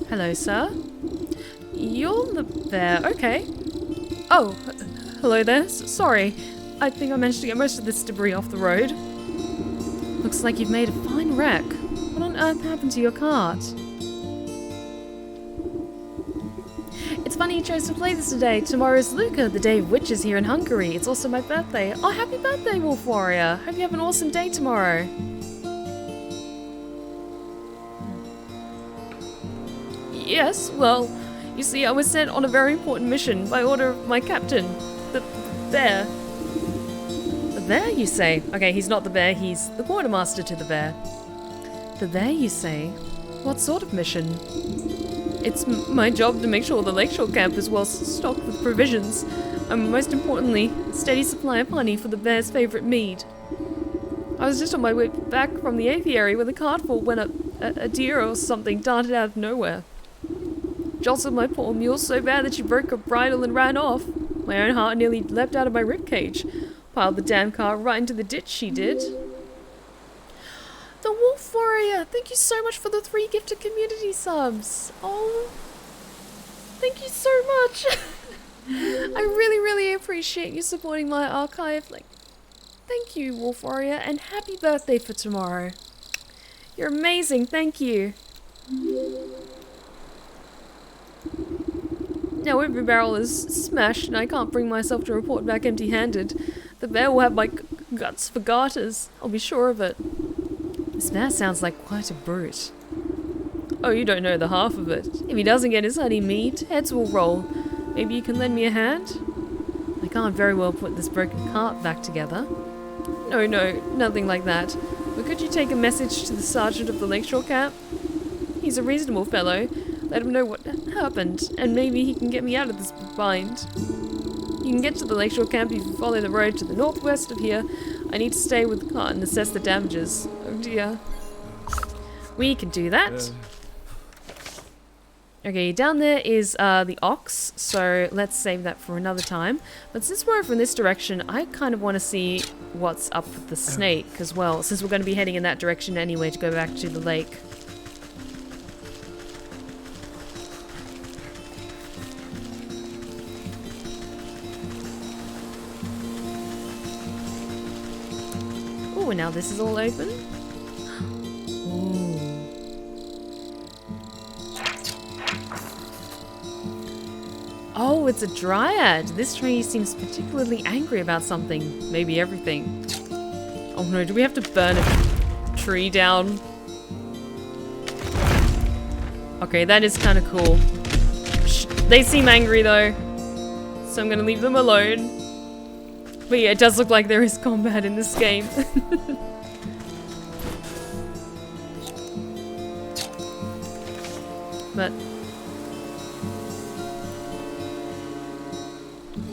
Hello, sir. You're the bear. Okay. Oh, hello there. Sorry. I think I managed to get most of this debris off the road. Looks like you've made a fine wreck. What on earth happened to your cart? It's funny you chose to play this today. Tomorrow's Luca, the day of witches here in Hungary. It's also my birthday. Oh, happy birthday, Wolf Warrior. Hope you have an awesome day tomorrow. Yes, well, you see, I was sent on a very important mission by order of my captain, the bear. The bear, you say? Okay, he's not the bear, he's the quartermaster to the bear. The bear, you say? What sort of mission? It's my job to make sure the lakeshore camp is well stocked with provisions, and most importantly, a steady supply of honey for the bear's favourite mead. I was just on my way back from the apiary with a cart full when a deer or something darted out of nowhere. Jostled my poor mule so bad that she broke her bridle and ran off. My own heart nearly leapt out of my ribcage. Piled the damn car right into the ditch, she did. The Wolf Warrior! Thank you so much for the 3 gifted community subs! Oh, thank you so much! I really, really appreciate you supporting my archive. Thank you, Wolf Warrior, and happy birthday for tomorrow. You're amazing, thank you. Now every barrel is smashed and I can't bring myself to report back empty-handed. The bear will have my guts for garters. I'll be sure of it. This bear sounds like quite a brute. Oh, you don't know the half of it. If he doesn't get his honey mead, heads will roll. Maybe you can lend me a hand? I can't very well put this broken cart back together. No, nothing like that. But could you take a message to the sergeant of the lakeshore camp? He's a reasonable fellow. Let him know what happened, and maybe he can get me out of this bind. You can get to the lakeshore camp if you follow the road to the northwest of here. I need to stay with the cart and assess the damages. Oh dear. We can do that. Okay, down there is the ox, so let's save that for another time. But since we're from this direction, I kind of want to see what's up with the snake as well, since we're going to be heading in that direction anyway to go back to the lake. Oh, and now this is all open. Ooh. Oh, it's a dryad. This tree seems particularly angry about something. Maybe everything. Oh no, do we have to burn a tree down? Okay, that is kind of cool. They seem angry though, so I'm gonna leave them alone. But yeah, it does look like there is combat in this game. But...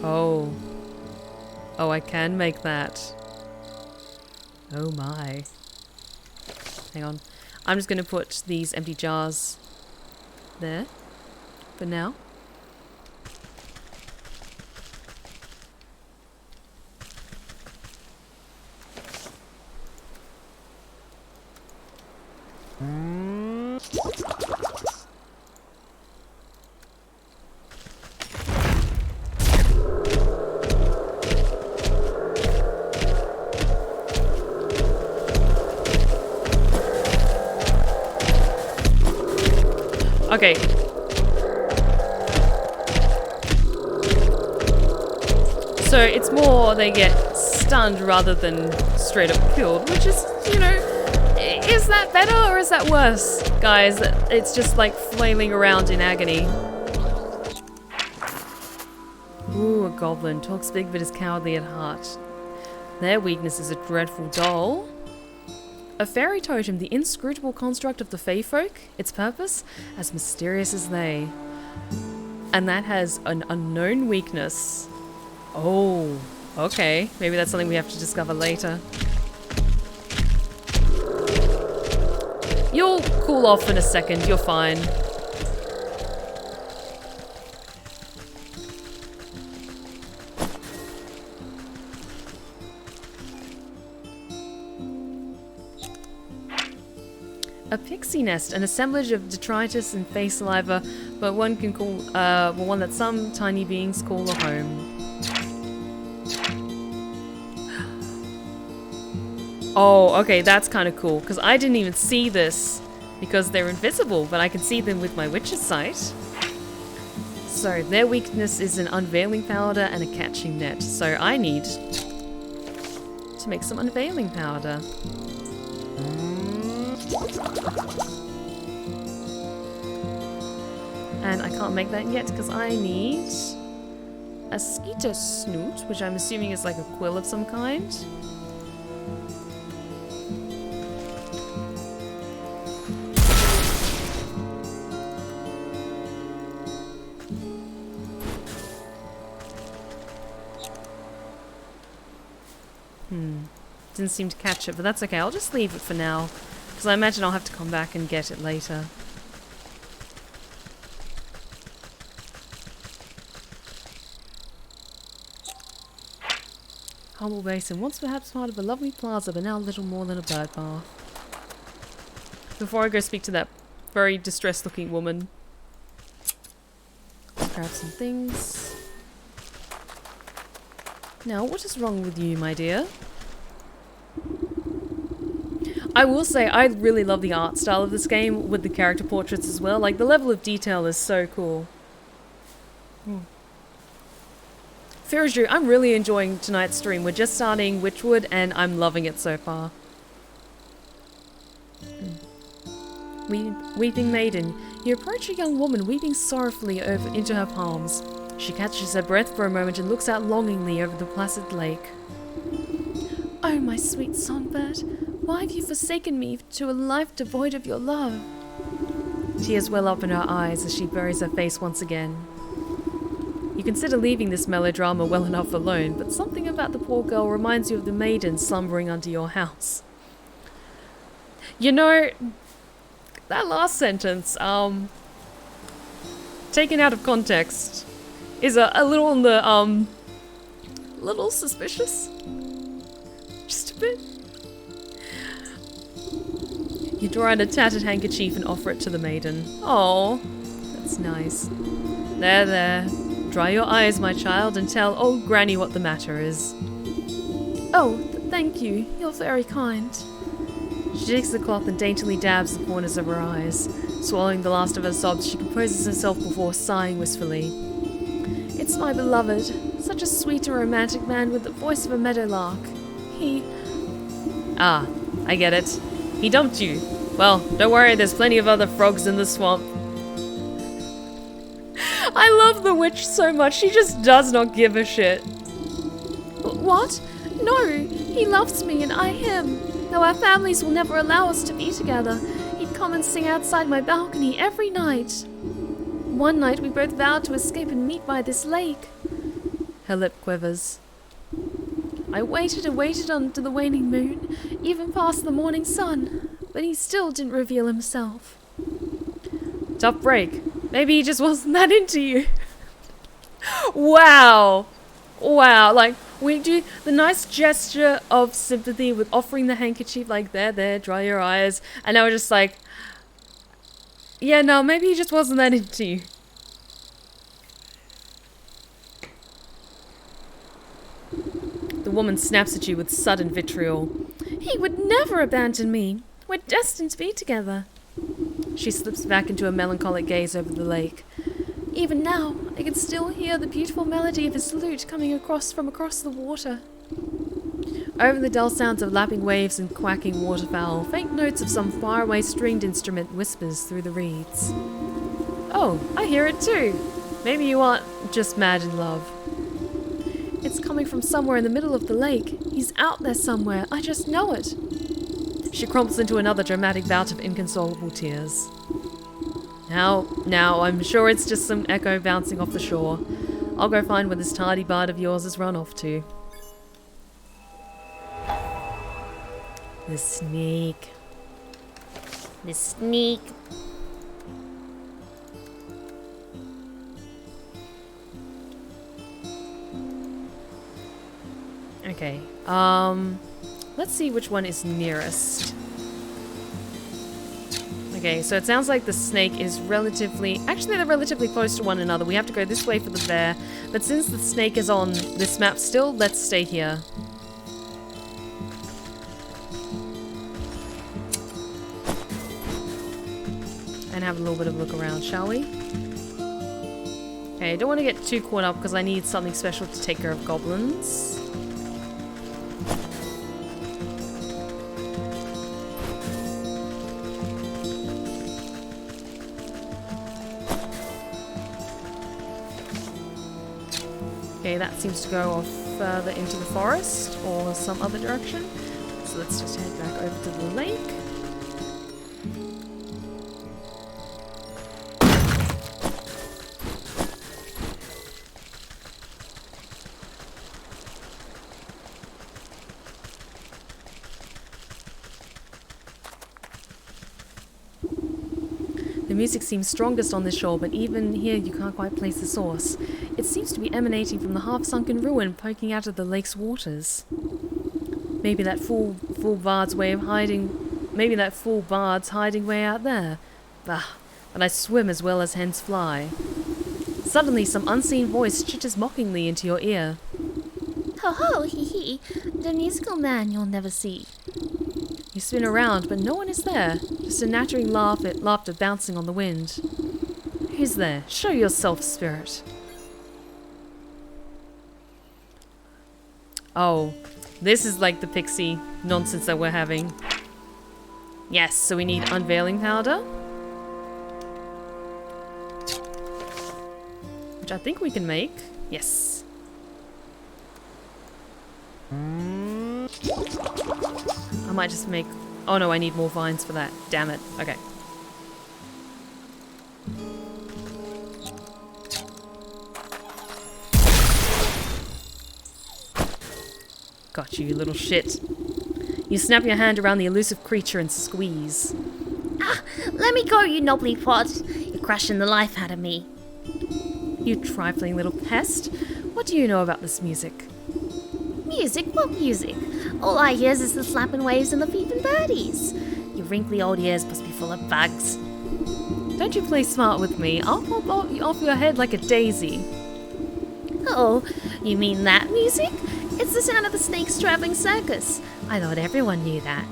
Oh. Oh, I can make that. Oh my. Hang on. I'm just gonna put these empty jars there for now. Okay. So it's more they get stunned rather than straight up killed, which is, you know, is that better or is that worse? Guys, it's just like flailing around in agony. Ooh, a goblin. Talks big but is cowardly at heart. Their weakness is a dreadful doll. A fairy totem, the inscrutable construct of the Fey folk, its purpose, as mysterious as they. And that has an unknown weakness. Oh, okay. Maybe that's something we have to discover later. You'll cool off in a second, you're fine. A pixie nest, an assemblage of detritus and face saliva, but one can call, one that some tiny beings call a home. Oh, okay, that's kind of cool, because I didn't even see this, because they're invisible, but I can see them with my witch's sight. So, their weakness is an unveiling powder and a catching net, so I need to make some unveiling powder. And I can't make that yet because I need a Ceates snoot, which I'm assuming is like a quill of some kind. Didn't seem to catch it, but that's okay. I'll just leave it for now because I imagine I'll have to come back and get it later. Humble basin, once perhaps part of a lovely plaza, but now little more than a bird bath. Before I go speak to that very distressed looking woman, let's grab some things. Now, what is wrong with you, my dear? I will say, I really love the art style of this game, with the character portraits as well. Like, the level of detail is so cool. Firajou, I'm really enjoying tonight's stream. We're just starting Wytchwood, and I'm loving it so far. Weeping maiden, you approach a young woman weeping sorrowfully over into her palms. She catches her breath for a moment and looks out longingly over the placid lake. Oh, my sweet songbird, why have you forsaken me to a life devoid of your love? Tears well up in her eyes as she buries her face once again. You consider leaving this melodrama well enough alone, but something about the poor girl reminds you of the maidens slumbering under your house. You know, that last sentence, taken out of context, is a little on the, little suspicious. Just a bit. You draw out a tattered handkerchief and offer it to the maiden. Oh, that's nice. There, there. Dry your eyes, my child, and tell old Granny what the matter is. Oh, thank you. You're very kind. She takes the cloth and daintily dabs the corners of her eyes. Swallowing the last of her sobs, she composes herself before sighing wistfully. It's my beloved. Such a sweet and romantic man with the voice of a meadowlark. He... Ah, I get it. He dumped you. Well, don't worry, there's plenty of other frogs in the swamp. I love the witch so much, she just does not give a shit. What? No, he loves me and I him. Though our families will never allow us to be together, he'd come and sing outside my balcony every night. One night we both vowed to escape and meet by this lake. Her lip quivers. I waited and waited under the waning moon, even past the morning sun, but he still didn't reveal himself. Tough break. Maybe he just wasn't that into you. Wow. Wow. Like, we do the nice gesture of sympathy with offering the handkerchief, like, there, dry your eyes. And now we're just like, yeah, no, maybe he just wasn't that into you. The woman snaps at you with sudden vitriol. He would never abandon me. We're destined to be together. She slips back into a melancholic gaze over the lake. Even now, I can still hear the beautiful melody of his lute coming from across the water. Over the dull sounds of lapping waves and quacking waterfowl, faint notes of some faraway stringed instrument whispers through the reeds. Oh, I hear it too. Maybe you aren't just mad in love. It's coming from somewhere in the middle of the lake. He's out there somewhere. I just know it. She crumples into another dramatic bout of inconsolable tears. Now, I'm sure it's just some echo bouncing off the shore. I'll go find where this tardy bard of yours has run off to. The sneak. The sneak. Okay, let's see which one is nearest. Okay, so it sounds like the snake is actually they're relatively close to one another. We have to go this way for the bear, but since the snake is on this map still, let's stay here. And have a little bit of a look around, shall we? Okay, I don't want to get too caught up because I need something special to take care of goblins. Okay, that seems to go off further into the forest or some other direction. So let's just head back over to the lake. The music seems strongest on this shore, but even here you can't quite place the source. It seems to be emanating from the half-sunken ruin poking out of the lake's waters. Maybe that fool bard's hiding way out there. Bah, but I swim as well as hens fly. Suddenly some unseen voice chitters mockingly into your ear. Ho ho, hee hee, the musical man you'll never see. You spin around, but no one is there. Just a nattering laughter bouncing on the wind. Who's there? Show yourself, spirit. Oh, this is like the pixie nonsense that we're having. Yes, so we need unveiling powder. Which I think we can make. Yes. I might just make... Oh no, I need more vines for that. Damn it. Okay. Got you, you little shit. You snap your hand around the elusive creature and squeeze. Ah, let me go, you knobbly pod. You're crushing the life out of me. You trifling little pest. What do you know about this music? Music? What music? All I hear is the slapping waves and the peeping birdies. Your wrinkly old ears must be full of bugs. Don't you play smart with me. I'll pop off your head like a daisy. Oh, you mean that music? It's the sound of the snake's traveling circus. I thought everyone knew that.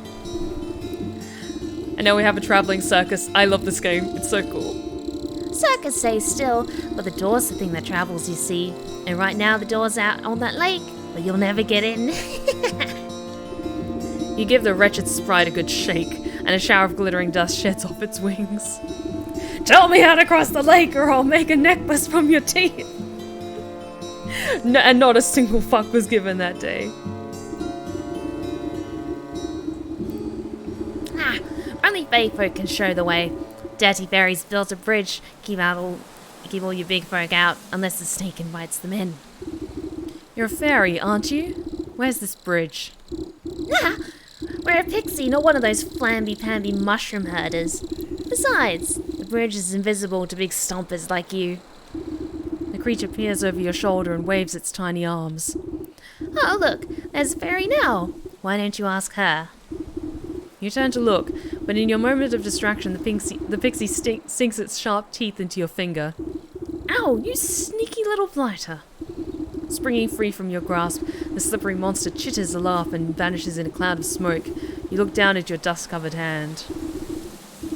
And now we have a traveling circus. I love this game. It's so cool. Circus stays still, but the door's the thing that travels, you see. And right now the door's out on that lake, but you'll never get in. You give the wretched sprite a good shake, and a shower of glittering dust sheds off its wings. Tell me how to cross the lake, or I'll make a necklace from your teeth. No, and not a single fuck was given that day. Ah, only fae folk can show the way. Dirty fairies built a bridge, keep all your big folk out, unless the snake invites them in. You're a fairy, aren't you? Where's this bridge? Ah, we're a pixie, not one of those flamby-pamby mushroom herders. Besides, the bridge is invisible to big stompers like you. The creature peers over your shoulder and waves its tiny arms. Oh, look, there's a fairy now. Why don't you ask her? You turn to look, but in your moment of distraction, the pixie sinks its sharp teeth into your finger. Ow, you sneaky little blighter. Springing free from your grasp, the slippery monster chitters a laugh and vanishes in a cloud of smoke. You look down at your dust-covered hand.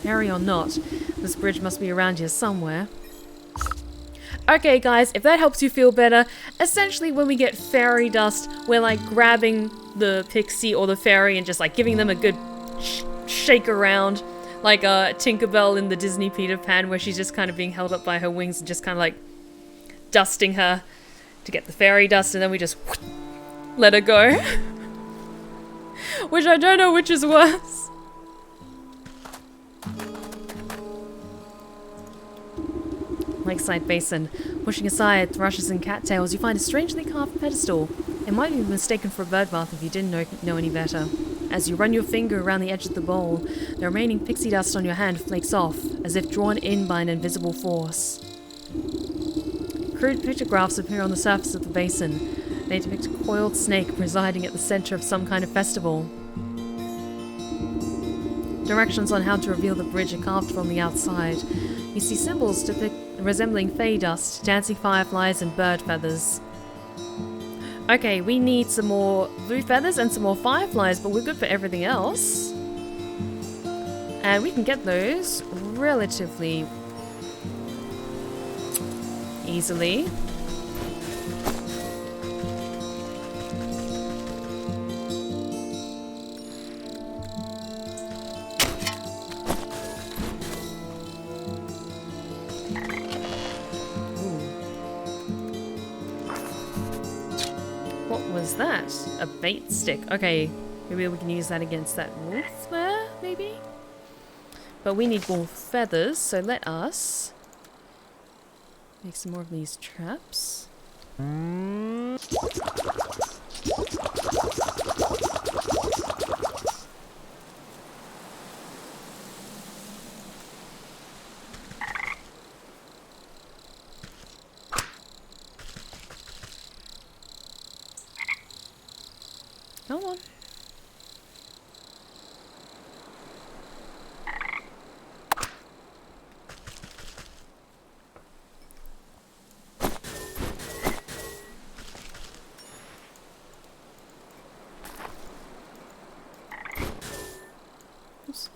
Fairy or not, this bridge must be around here somewhere. Okay, guys, if that helps you feel better, essentially when we get fairy dust, we're like grabbing the pixie or the fairy and just like giving them a good shake around, like Tinkerbell in the Disney Peter Pan, where she's just kind of being held up by her wings and just kind of like dusting her to get the fairy dust, and then we just let her go. Which I don't know which is worse. Lakeside Basin. Pushing aside thrushes and cattails, you find a strangely carved pedestal. It might be mistaken for a birdbath if you didn't know any better. As you run your finger around the edge of the bowl, the remaining pixie dust on your hand flakes off, as if drawn in by an invisible force. Crude pictographs appear on the surface of the basin. They depict a coiled snake presiding at the center of some kind of festival. Directions on how to reveal the bridge are carved from the outside. You see symbols resembling fey dust, dancing fireflies, and bird feathers. Okay, we need some more blue feathers and some more fireflies, but we're good for everything else. And we can get those relatively easily. What was that? A bait stick. Okay, maybe we can use that against that wolf there, maybe? But we need more feathers, so let us make some more of these traps. Come on. Oops.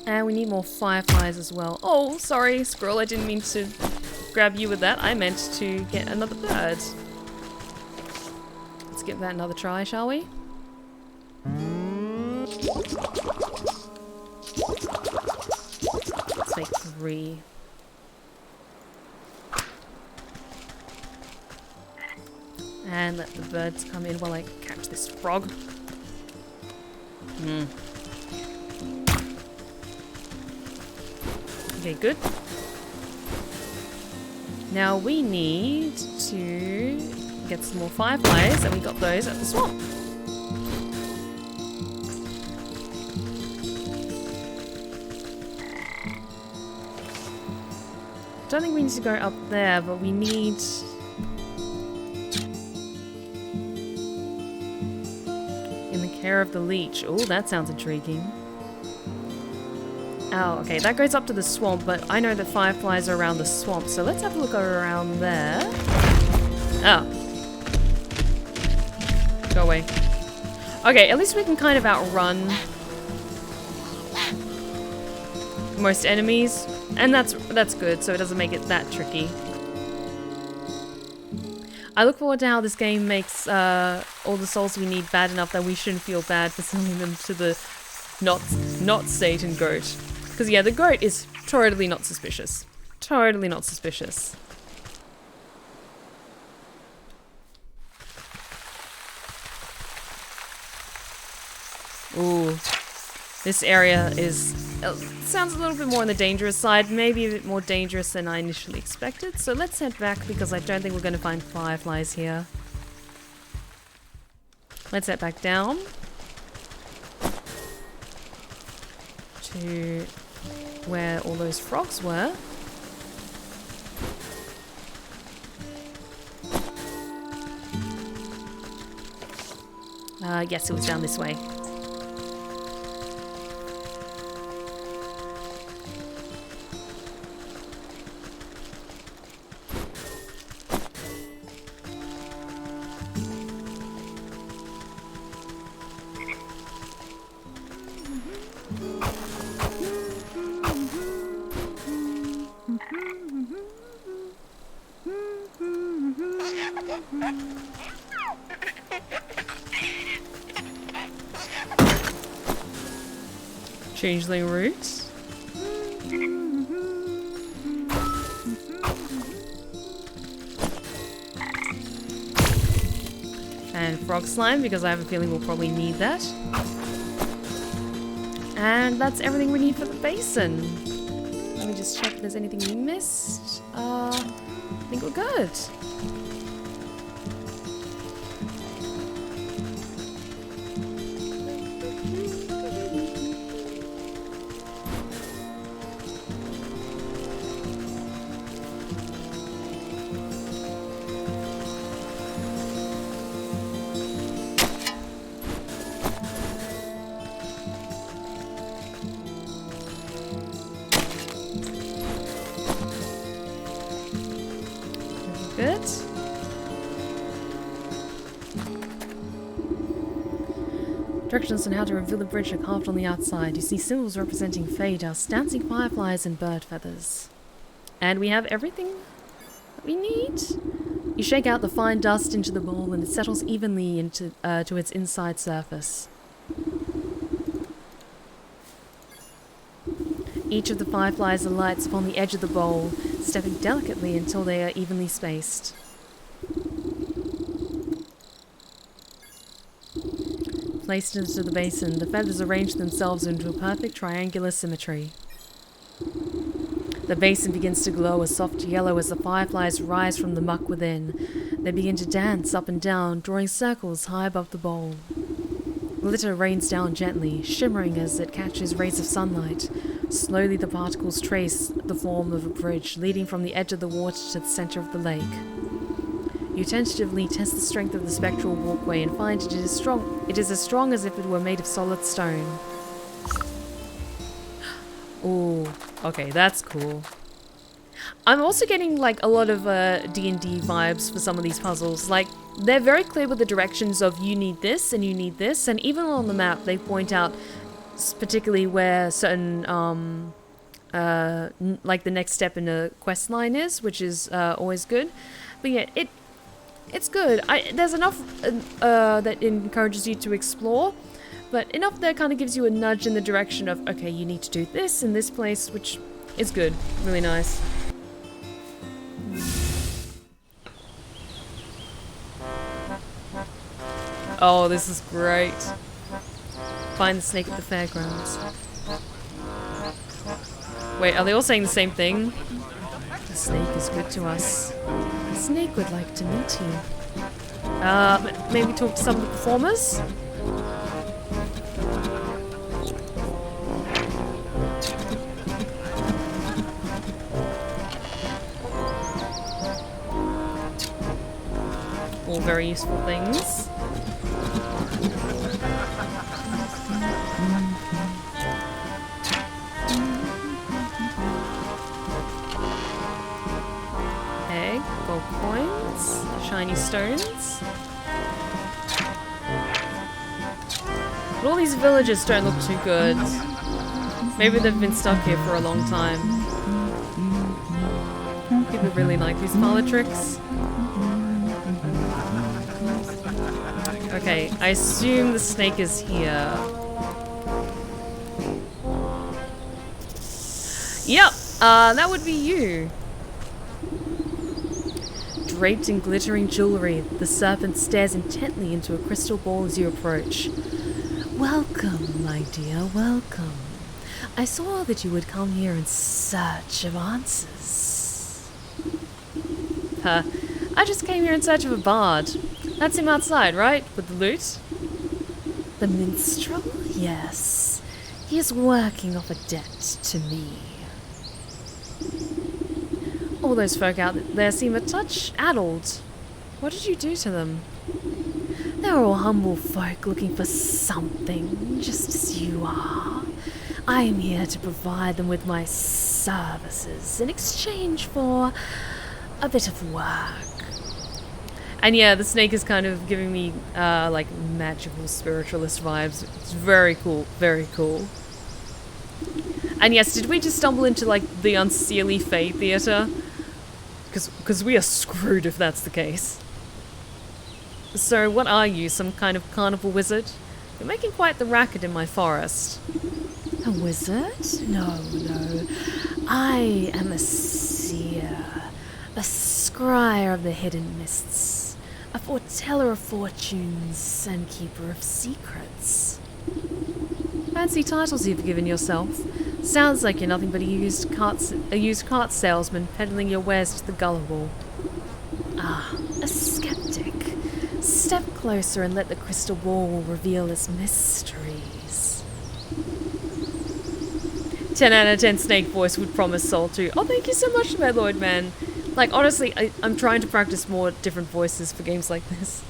And we need more fireflies as well. Oh, sorry, squirrel, I didn't mean to grab you with that. I meant to get another bird. Let's give that another try, shall we? Let's make 3. And let the birds come in while I catch this frog. Okay, good. Now we need to get some more fireflies, and we got those at the swamp. Don't think we need to go up there, but we need... in the care of the leech. Oh, that sounds intriguing. Oh, okay, that goes up to the swamp, but I know that fireflies are around the swamp, so let's have a look around there. Oh. Go away. Okay, at least we can kind of outrun most enemies, and that's good, so it doesn't make it that tricky. I look forward to how this game makes all the souls we need bad enough that we shouldn't feel bad for selling them to the not Satan goat. Because yeah, the goat is totally not suspicious. Totally not suspicious. Ooh. This area is sounds a little bit more on the dangerous side, maybe a bit more dangerous than I initially expected. So let's head back because I don't think we're going to find fireflies here. Let's head back down to where all those frogs were. Yes, it was down this way. Changeling roots. And frog slime, because I have a feeling we'll probably need that. And that's everything we need for the basin. Let me just check if there's anything we missed. I think we're good. Good. Directions on how to reveal the bridge are carved on the outside. You see symbols representing fairy dust, dancing fireflies, and bird feathers. And we have everything that we need. You shake out the fine dust into the bowl and it settles evenly into to its inside surface. Each of the fireflies alights upon the edge of the bowl, stepping delicately until they are evenly spaced. Placed into the basin, the feathers arrange themselves into a perfect triangular symmetry. The basin begins to glow a soft yellow as the fireflies rise from the muck within. They begin to dance up and down, drawing circles high above the bowl. Glitter rains down gently, shimmering as it catches rays of sunlight. Slowly the particles trace the form of a bridge leading from the edge of the water to the center of the lake. You tentatively test the strength of the spectral walkway and find it is strong. It is as strong as if it were made of solid stone. Ooh, okay, that's cool. I'm also getting like a lot of D&D vibes for some of these puzzles. Like, they're very clear with the directions of you need this and you need this, and even on the map they point out particularly where certain like the next step in a quest line is, which is always good. But yeah, it's good. There's enough that encourages you to explore, but enough that kind of gives you a nudge in the direction of, okay, you need to do this in this place, which is good. Really nice. Oh, this is great. Find the snake at the fairgrounds. Wait, are they all saying the same thing? The snake is good to us. The snake would like to meet you. Maybe talk to some of the performers? All very useful things. Okay, gold coins, shiny stones. But all these villagers don't look too good. Maybe they've been stuck here for a long time. People really like these parlor tricks. Okay, I assume the snake is here. Yep, that would be you. Draped in glittering jewelry, the serpent stares intently into a crystal ball as you approach. Welcome, my dear, welcome. I saw that you would come here in search of answers. I just came here in search of a bard. That's him outside, right? With the loot? The minstrel? Yes. He is working off a debt to me. All those folk out there seem a touch addled. What did you do to them? They're all humble folk looking for something, just as you are. I am here to provide them with my services in exchange for a bit of work. And yeah, the snake is kind of giving me like magical spiritualist vibes. It's very cool, very cool. And yes, did we just stumble into like the Unseelie Fae Theatre? Because we are screwed if that's the case. So what are you, some kind of carnival wizard? You're making quite the racket in my forest. A wizard? No. I am a seer, a scryer of the hidden mists, a foreteller of fortunes and keeper of secrets. Fancy titles you've given yourself. Sounds like you're nothing but a used cart salesman peddling your wares to the gullible. Ah, a skeptic. Step closer and let the crystal ball reveal its mysteries. 10 out of 10 snake voice would promise soul too. Oh, thank you so much, my lord, man. Like, honestly, I'm trying to practice more different voices for games like this.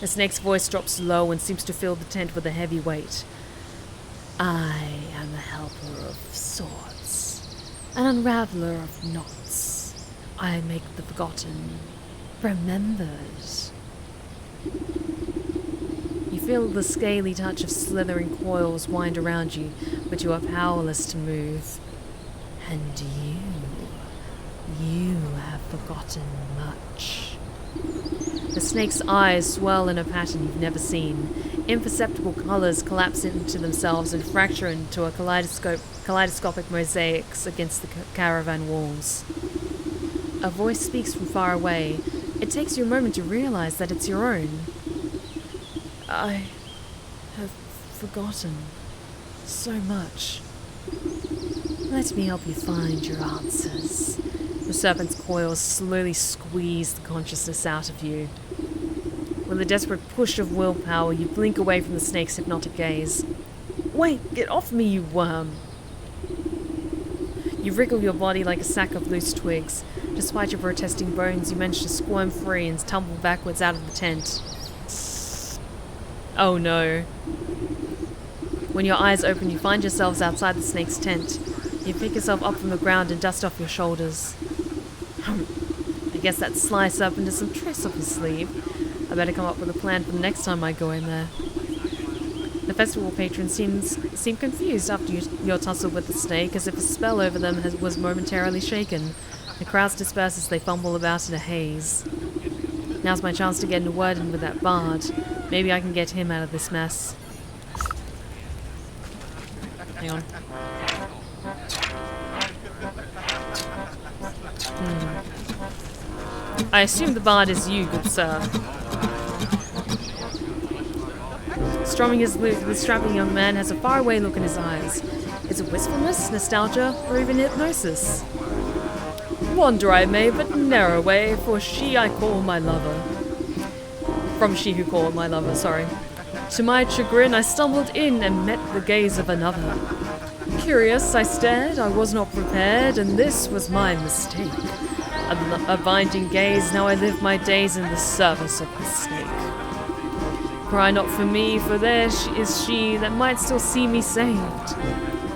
The snake's voice drops low and seems to fill the tent with a heavy weight. I am a helper of sorts, an unraveler of knots. I make the forgotten remembered. You feel the scaly touch of slithering coils wind around you, but you are powerless to move. And you have forgotten much. The snake's eyes swirl in a pattern you've never seen. Imperceptible colours collapse into themselves and fracture into a kaleidoscopic mosaics against the caravan walls. A voice speaks from far away. It takes you a moment to realise that it's your own. I have forgotten so much. Let me help you find your answers. The serpent's coils slowly squeeze the consciousness out of you. With a desperate push of willpower, you blink away from the snake's hypnotic gaze. Wait, get off me, you worm! You wriggle your body like a sack of loose twigs. Despite your protesting bones, you manage to squirm free and tumble backwards out of the tent. Oh no. When your eyes open, you find yourselves outside the snake's tent. You pick yourself up from the ground and dust off your shoulders. I guess that sly serpent has some tricks up his sleeve. I better come up with a plan for the next time I go in there. The festival patrons seem confused after your tussle with the snake, as if a spell over them was momentarily shaken. The crowds disperse as they fumble about in a haze. Now's my chance to get a word in with that bard. Maybe I can get him out of this mess. Hang on. I assume the bard is you, good sir. Strumming his lute, the strapping young man has a faraway look in his eyes. Is it wistfulness, nostalgia, or even hypnosis? Wander I may, but ne'er away, for she I call my lover. From she who called my lover, sorry. To my chagrin, I stumbled in and met the gaze of another. Curious, I stared, I was not prepared, and this was my mistake. A binding gaze, now I live my days in the service of the snake. Cry not for me, for there is she that might still see me saved.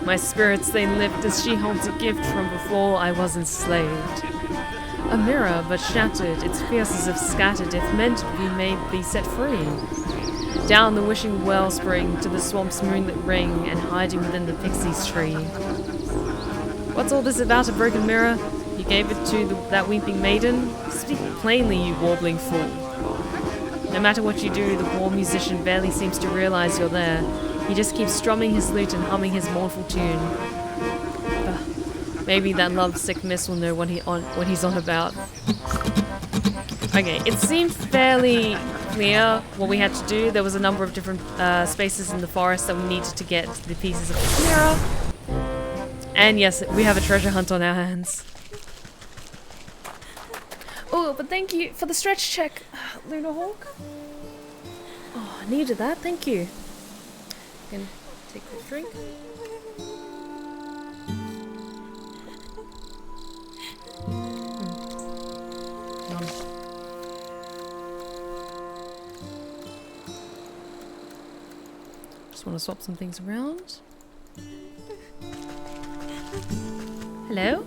My spirits they lift as she holds a gift from before I was enslaved. A mirror, but shattered, its fierces have scattered, if meant to be may be set free. Down the wishing wellspring to the swamp's moonlit ring, and hiding within the pixie's tree. What's all this about a broken mirror? You gave it to that weeping maiden? Speak plainly, you warbling fool. No matter what you do, the poor musician barely seems to realize you're there. He just keeps strumming his lute and humming his mournful tune. Maybe that lovesick miss will know what he's on about. Okay, it seemed fairly clear what we had to do. There was a number of different spaces in the forest that we needed to get the pieces of the mirror. And yes, we have a treasure hunt on our hands. Oh, but thank you for the stretch check, Luna Hawk. Oh, I needed that, thank you. Can take a drink. Yum. Just want to swap some things around. Hello?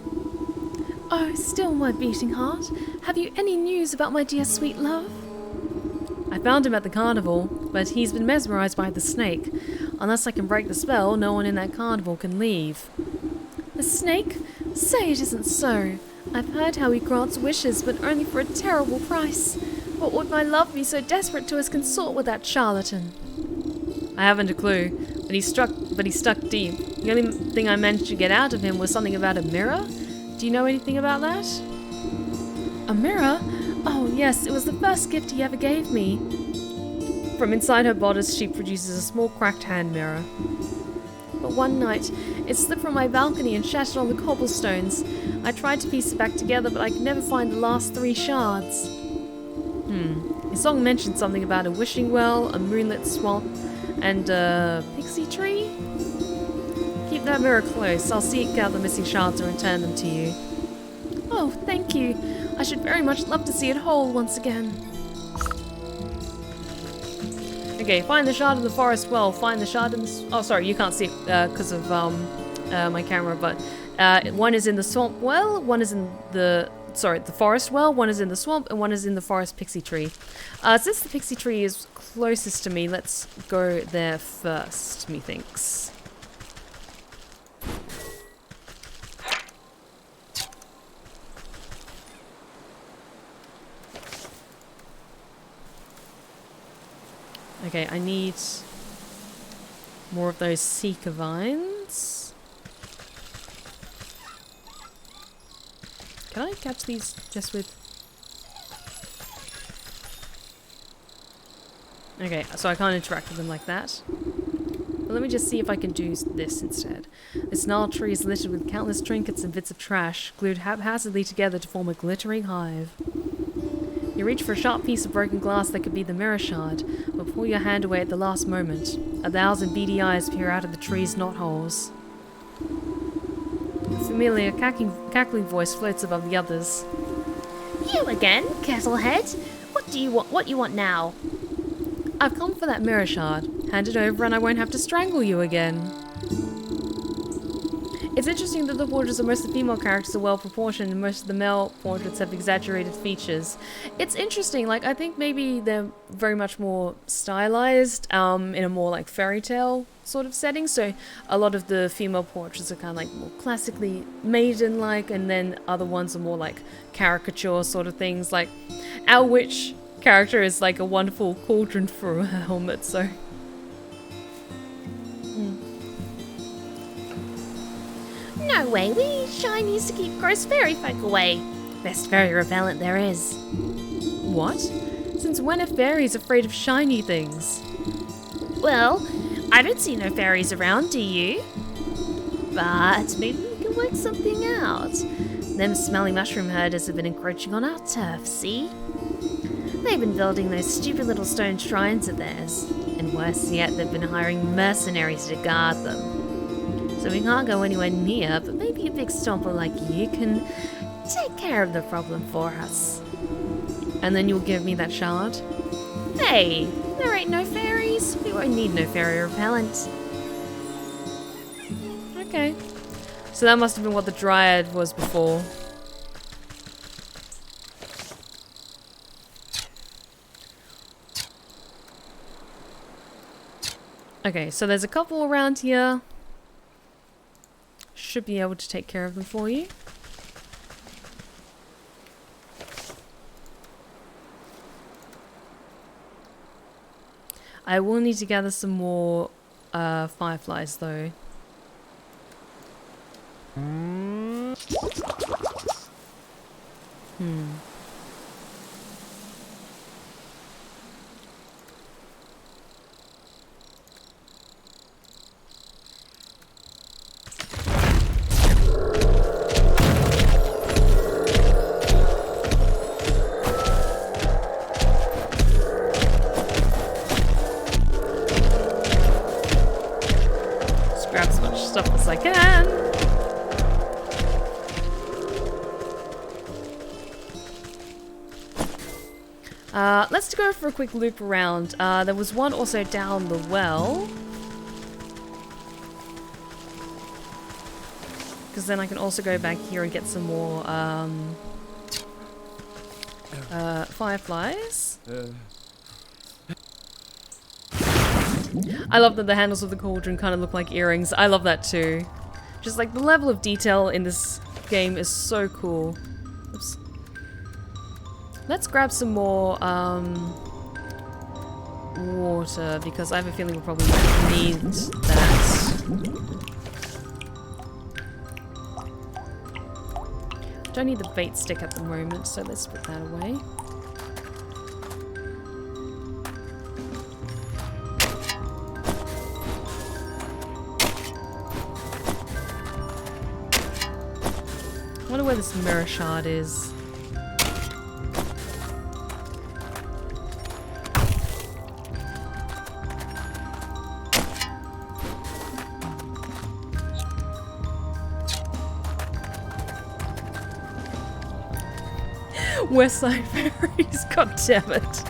Oh, still my beating heart. Have you any news about my dear sweet love? I found him at the carnival, but he's been mesmerized by the snake. Unless I can break the spell, no one in that carnival can leave. The snake? Say it isn't so. I've heard how he grants wishes, but only for a terrible price. What would my love be so desperate to as consort with that charlatan? I haven't a clue, but he stuck deep. The only thing I managed to get out of him was something about a mirror. Do you know anything about that? A mirror? Oh yes, it was the first gift he ever gave me. From inside her bodice, she produces a small cracked hand mirror. But one night, it slipped from my balcony and shattered on the cobblestones. I tried to piece it back together, but I could never find the last 3 shards. The song mentioned something about a wishing well, a moonlit swamp, and a pixie tree? Keep that mirror close. I'll seek out the missing shards and return them to you. Oh, thank you. I should very much love to see it whole once again. Okay, find the shard in the forest well. Find the shard in the... Oh, sorry, you can't see it because of my camera, but one is in the swamp well, one is in the... Sorry, the forest well, one is in the swamp, and one is in the forest pixie tree. Since the pixie tree is closest to me, let's go there first, methinks. Okay, I need more of those seeker vines. Can I catch these just with... Okay, so I can't interact with them like that. But let me just see if I can do this instead. This gnarled tree is littered with countless trinkets and bits of trash, glued haphazardly together to form a glittering hive. You reach for a sharp piece of broken glass that could be the mirror shard, but pull your hand away at the last moment. 1,000 beady eyes peer out of the tree's knotholes. A familiar cackling voice floats above the others. You again, Kettlehead? What do you want? What you want now? I've come for that mirror shard. Hand it over and I won't have to strangle you again. It's interesting that the portraits of most of the female characters are well proportioned and most of the male portraits have exaggerated features. It's interesting, like I think maybe they're very much more stylized in a more like fairy tale sort of setting. So a lot of the female portraits are kind of like more classically maiden-like, and then other ones are more like caricature sort of things. Like our witch character is like a wonderful cauldron for a helmet, so... No way, we shinies to keep gross fairy folk away. Best fairy repellent there is. What? Since when are fairies afraid of shiny things? Well, I don't see no fairies around, do you? But maybe we can work something out. Them smelly mushroom herders have been encroaching on our turf, see? They've been building those stupid little stone shrines of theirs. And worse yet, they've been hiring mercenaries to guard them. So we can't go anywhere near, but maybe a big stomper like you can take care of the problem for us. And then you'll give me that shard? Hey, there ain't no fairies. We won't need no fairy repellent. Okay. So that must have been what the dryad was before. Okay, so there's a couple around here. Should be able to take care of them for you. I will need to gather some more fireflies though. Grab as much stuff as I can. Let's go for a quick loop around. There was one also down the well. Because then I can also go back here and get some more fireflies. I love that the handles of the cauldron kind of look like earrings. I love that too. Just like the level of detail in this game is so cool. Oops. Let's grab some more water because I have a feeling we'll probably need that. Don't need the bait stick at the moment, so let's put that away. I wonder where this mirror shard is. West Side Fairies, god damn it.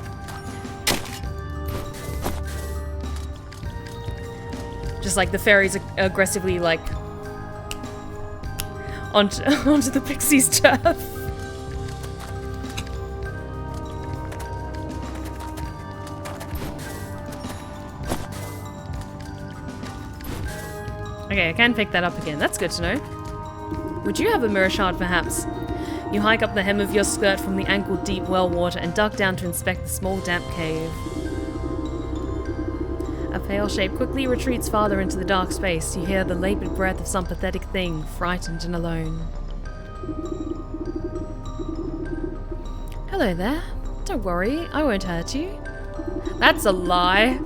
Just like the fairies aggressively like onto the pixie's turf. Okay, I can pick that up again. That's good to know. Would you have a mirror shard, perhaps? You hike up the hem of your skirt from the ankle-deep well water and duck down to inspect the small, damp cave. A pale shape quickly retreats farther into the dark space. You hear the laboured breath of some pathetic thing, frightened and alone. Hello there. Don't worry, I won't hurt you. That's a lie.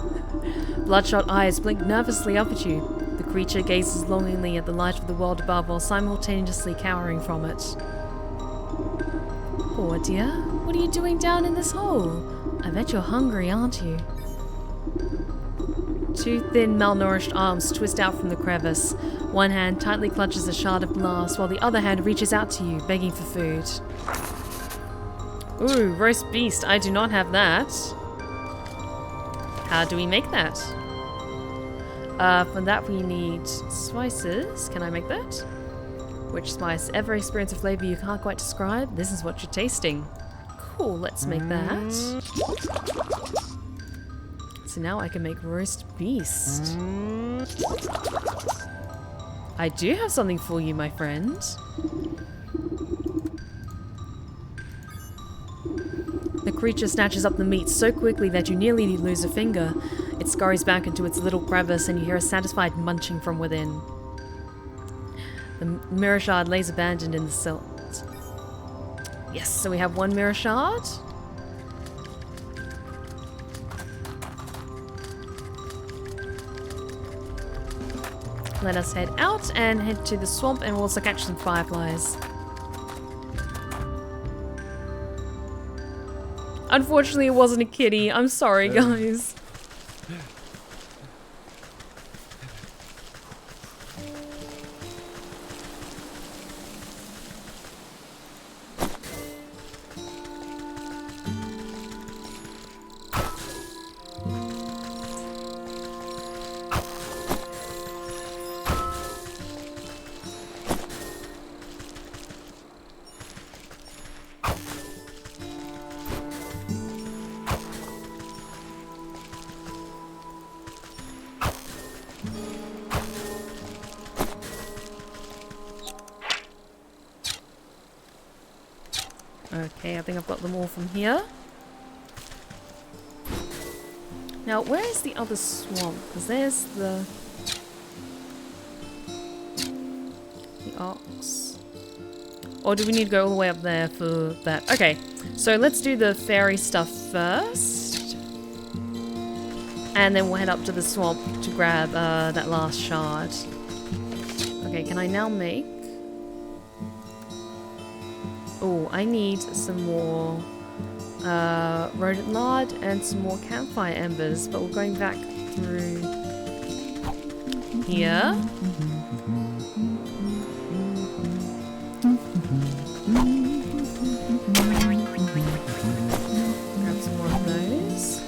Bloodshot eyes blink nervously up at you. The creature gazes longingly at the light of the world above while simultaneously cowering from it. Poor dear, what are you doing down in this hole? I bet you're hungry, aren't you? Two thin, malnourished arms twist out from the crevice. One hand tightly clutches a shard of glass, while the other hand reaches out to you, begging for food. Ooh, roast beast, I do not have that. How do we make that? For that we need spices. Can I make that? Which spice? Ever experience a flavor you can't quite describe? This is what you're tasting. Cool, let's make that. So now I can make roast beast. I do have something for you, my friend. The creature snatches up the meat so quickly that you nearly lose a finger. It scurries back into its little crevice and you hear a satisfied munching from within. The mirror shard lays abandoned in the silt. Yes, so we have one mirror shard. Let us head out and head to the swamp and we'll also catch some fireflies. Unfortunately, it wasn't a kitty. I'm sorry, guys. Okay, I think I've got them all from here. Now, where is the other swamp? Because there's the ox. Or do we need to go all the way up there for that? Okay, so let's do the fairy stuff first. And then we'll head up to the swamp to grab that last shard. Okay, can I now make... Oh, I need some more rodent lard and some more campfire embers, but we're going back through here. Grab some more of those.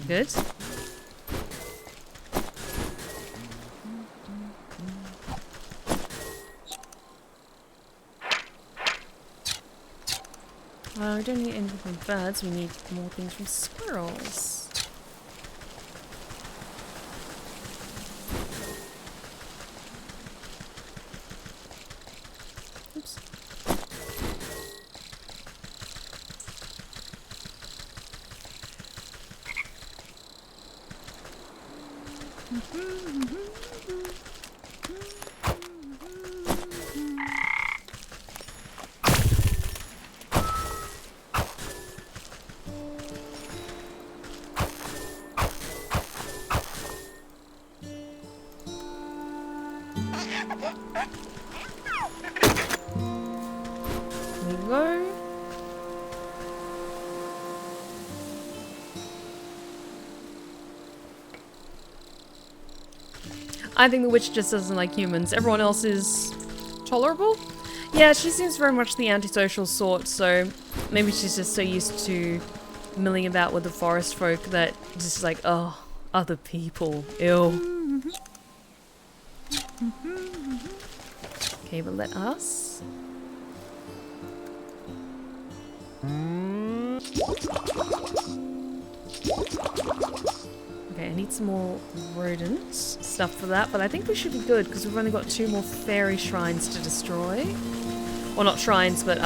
Good. We don't need anything from birds, we need more things from squirrels. Oops. There we go. I think the witch just doesn't like humans. Everyone else is tolerable. Yeah, she seems very much the antisocial sort, so maybe she's just so used to milling about with the forest folk that just like, oh, other people, ew. Okay, but let us. Okay, I need some more rodent stuff for that, but I think we should be good because we've only got 2 more fairy shrines to destroy. Well, not shrines, but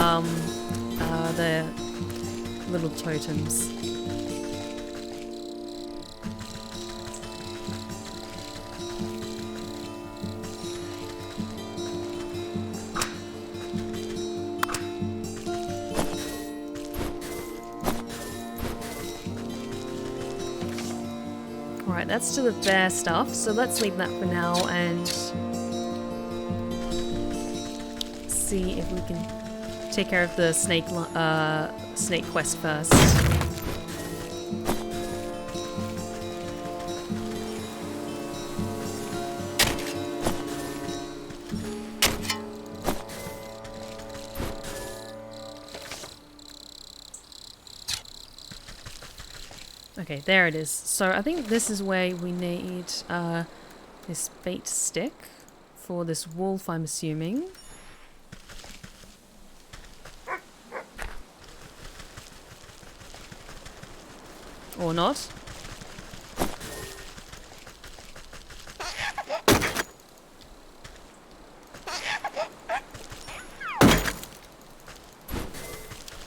the little totems. Alright, that's to the bear stuff, so let's leave that for now and see if we can take care of the snake quest first. Okay, there it is. So I think this is where we need this bait stick for this wolf, I'm assuming. Or not.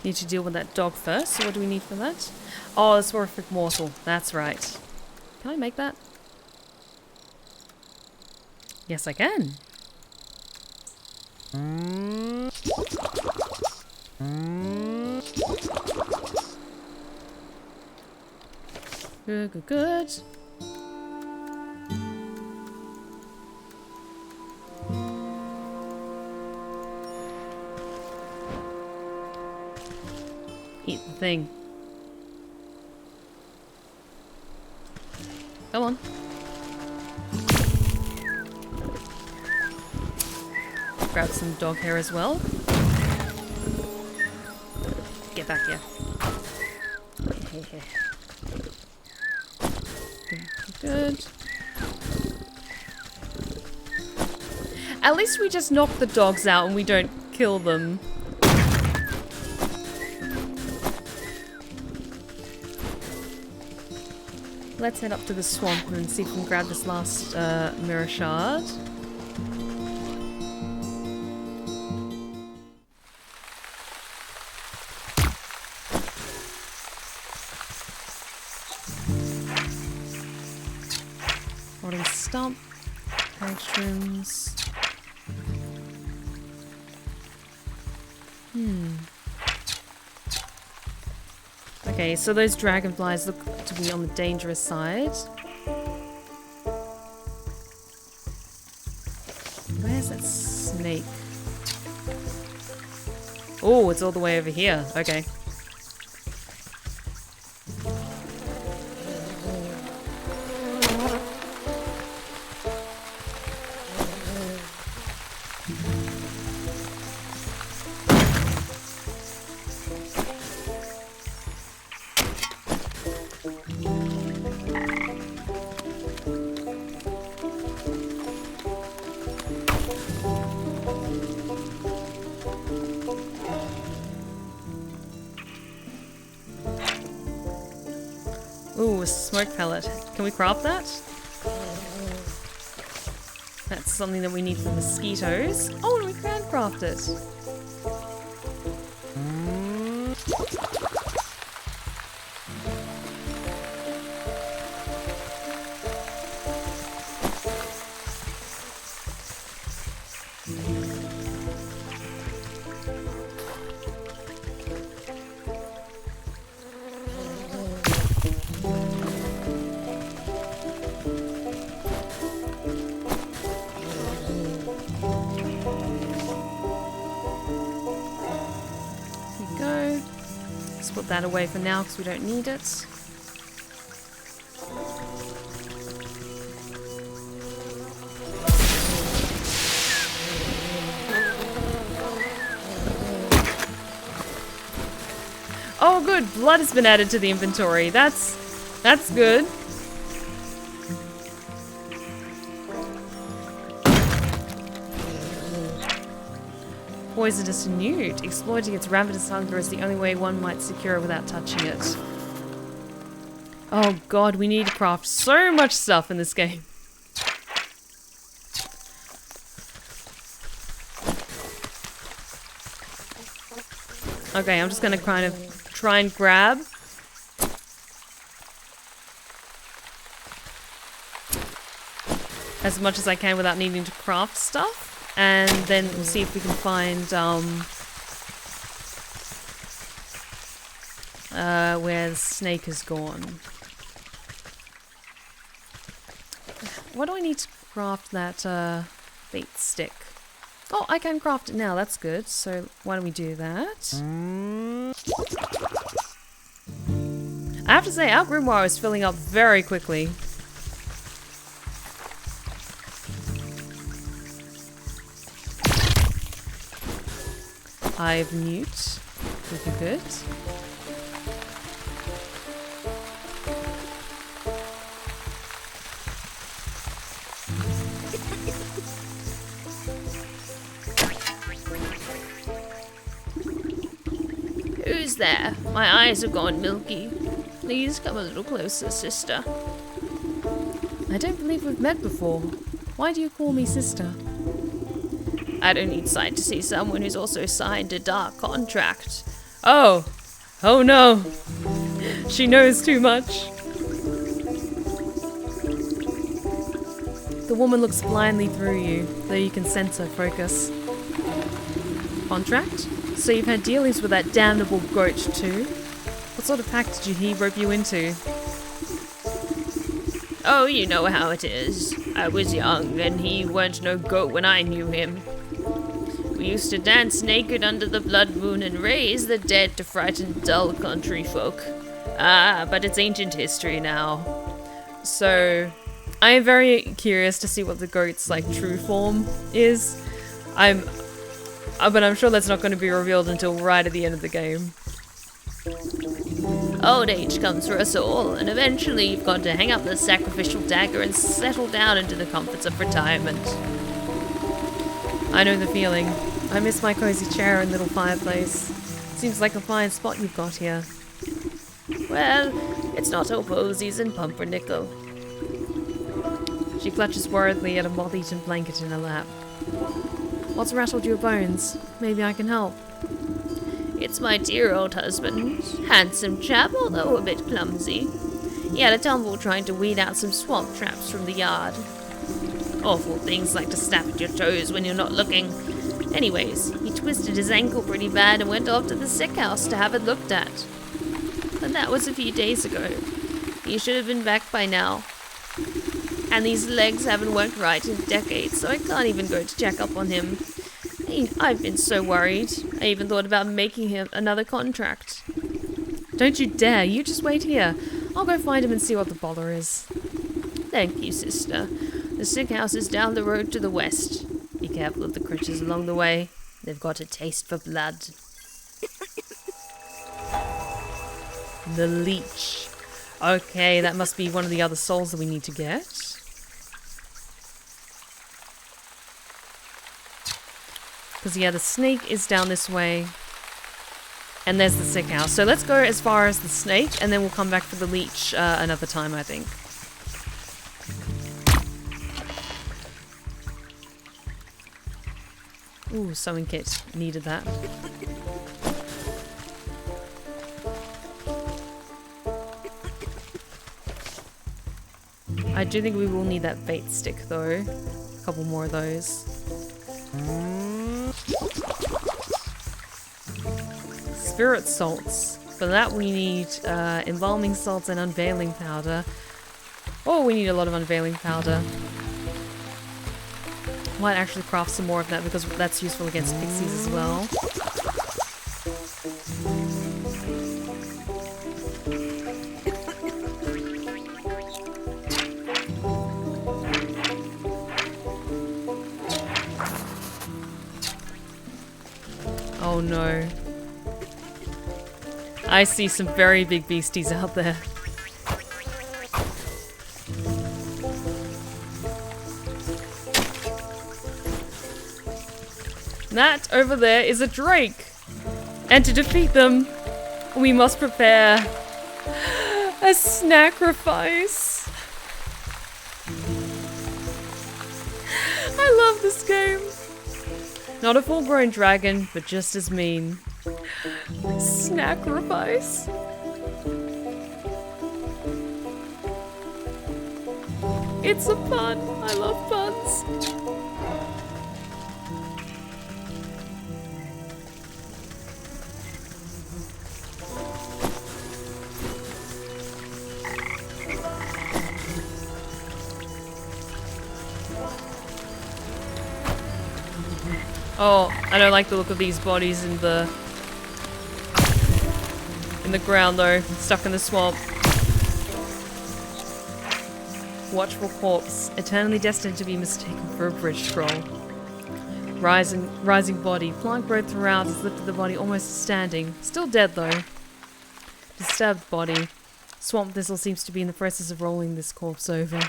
Need to deal with that dog first, so what do we need for that? Oh, the soporific morsel. That's right. Can I make that? Yes, I can. Good, good, good. Eat the thing. Come on. Grab some dog hair as well. Get back here. Good. At least we just knock the dogs out and we don't kill them. let's head up to the swamp and see if we can grab this last mirror shard. Rotting stump, mushrooms. Okay, so those dragonflies look to be on the dangerous side. Where's that snake? Oh, it's all the way over here. Okay. Ooh, a smoke pellet. Can we craft that? That's something that we need for mosquitoes. Oh, and we can craft it. Put that away for now because we don't need it. Oh good, blood has been added to the inventory. That's good. Poisonous newt. Exploiting its ravenous hunger is the only way one might secure it without touching it. Oh god, we need to craft so much stuff in this game. Okay, I'm just gonna kind of try and grab as much as I can without needing to craft stuff. And then we'll see if we can find where the snake has gone. What do I need to craft that bait stick? Oh, I can craft it now. That's good. So why don't we do that? I have to say, our grimoire is filling up very quickly. Hive newt would be good. Who's there? My eyes have gone milky. Please come a little closer, sister. I don't believe we've met before. Why do you call me sister? I don't need sight to see someone who's also signed a dark contract. Oh! Oh no! She knows too much. The woman looks blindly through you, though you can sense her focus. Contract? So you've had dealings with that damnable goat too? What sort of pact did he rope you into? Oh, you know how it is. I was young, and he weren't no goat when I knew him. We used to dance naked under the blood moon and raise the dead to frighten dull country folk. Ah, but it's ancient history now. So, I am very curious to see what the goat's true form is. But I'm sure that's not going to be revealed until right at the end of the game. Old age comes for us all, and eventually you've got to hang up the sacrificial dagger and settle down into the comforts of retirement. I know the feeling. I miss my cozy chair and little fireplace. Seems like a fine spot you've got here. Well, It's not all posies and pumpernickel. She clutches worriedly at a moth-eaten blanket in her lap. What's rattled your bones? Maybe I can help. It's my dear old husband. Handsome chap, although a bit clumsy. He had a tumble trying to weed out some swamp traps from the yard. Awful things like to snap at your toes when you're not looking. Anyways, he twisted his ankle pretty bad and went off to the sick house to have it looked at. But that was a few days ago. He should have been back by now. And these legs haven't worked right in decades, so I can't even go to check up on him. I've been so worried. I even thought about making him another contract. Don't you dare, you just wait here. I'll go find him and see what the bother is. Thank you, sister. The sick house is down the road to the west. Be careful of the creatures along the way. They've got a taste for blood. The leech. Okay, that must be one of the other souls that we need to get. Because, yeah, the snake is down this way. And there's the sick house. So let's go as far as the snake, and then we'll come back for the leech another time, I think. Ooh, sewing kit. Needed that. I do think we will need that bait stick, though. A couple more of those. Spirit salts. For that we need embalming salts and unveiling powder. Oh, we need a lot of unveiling powder. Might actually craft some more of that because that's useful against pixies as well. Oh no. I see some very big beasties out there. That over there is a drake. And to defeat them, we must prepare a sacrifice. I love this game. Not a full-grown dragon, but just as mean. Sacrifice. It's a pun. I love puns. Oh, I don't like the look of these bodies in the ground though, stuck in the swamp. Watchful corpse, eternally destined to be mistaken for a bridge scroll. Rising body, plant growth throughout has lifted the body almost to standing. Still dead though. Disturbed body. Swamp thistle seems to be in the process of rolling this corpse over.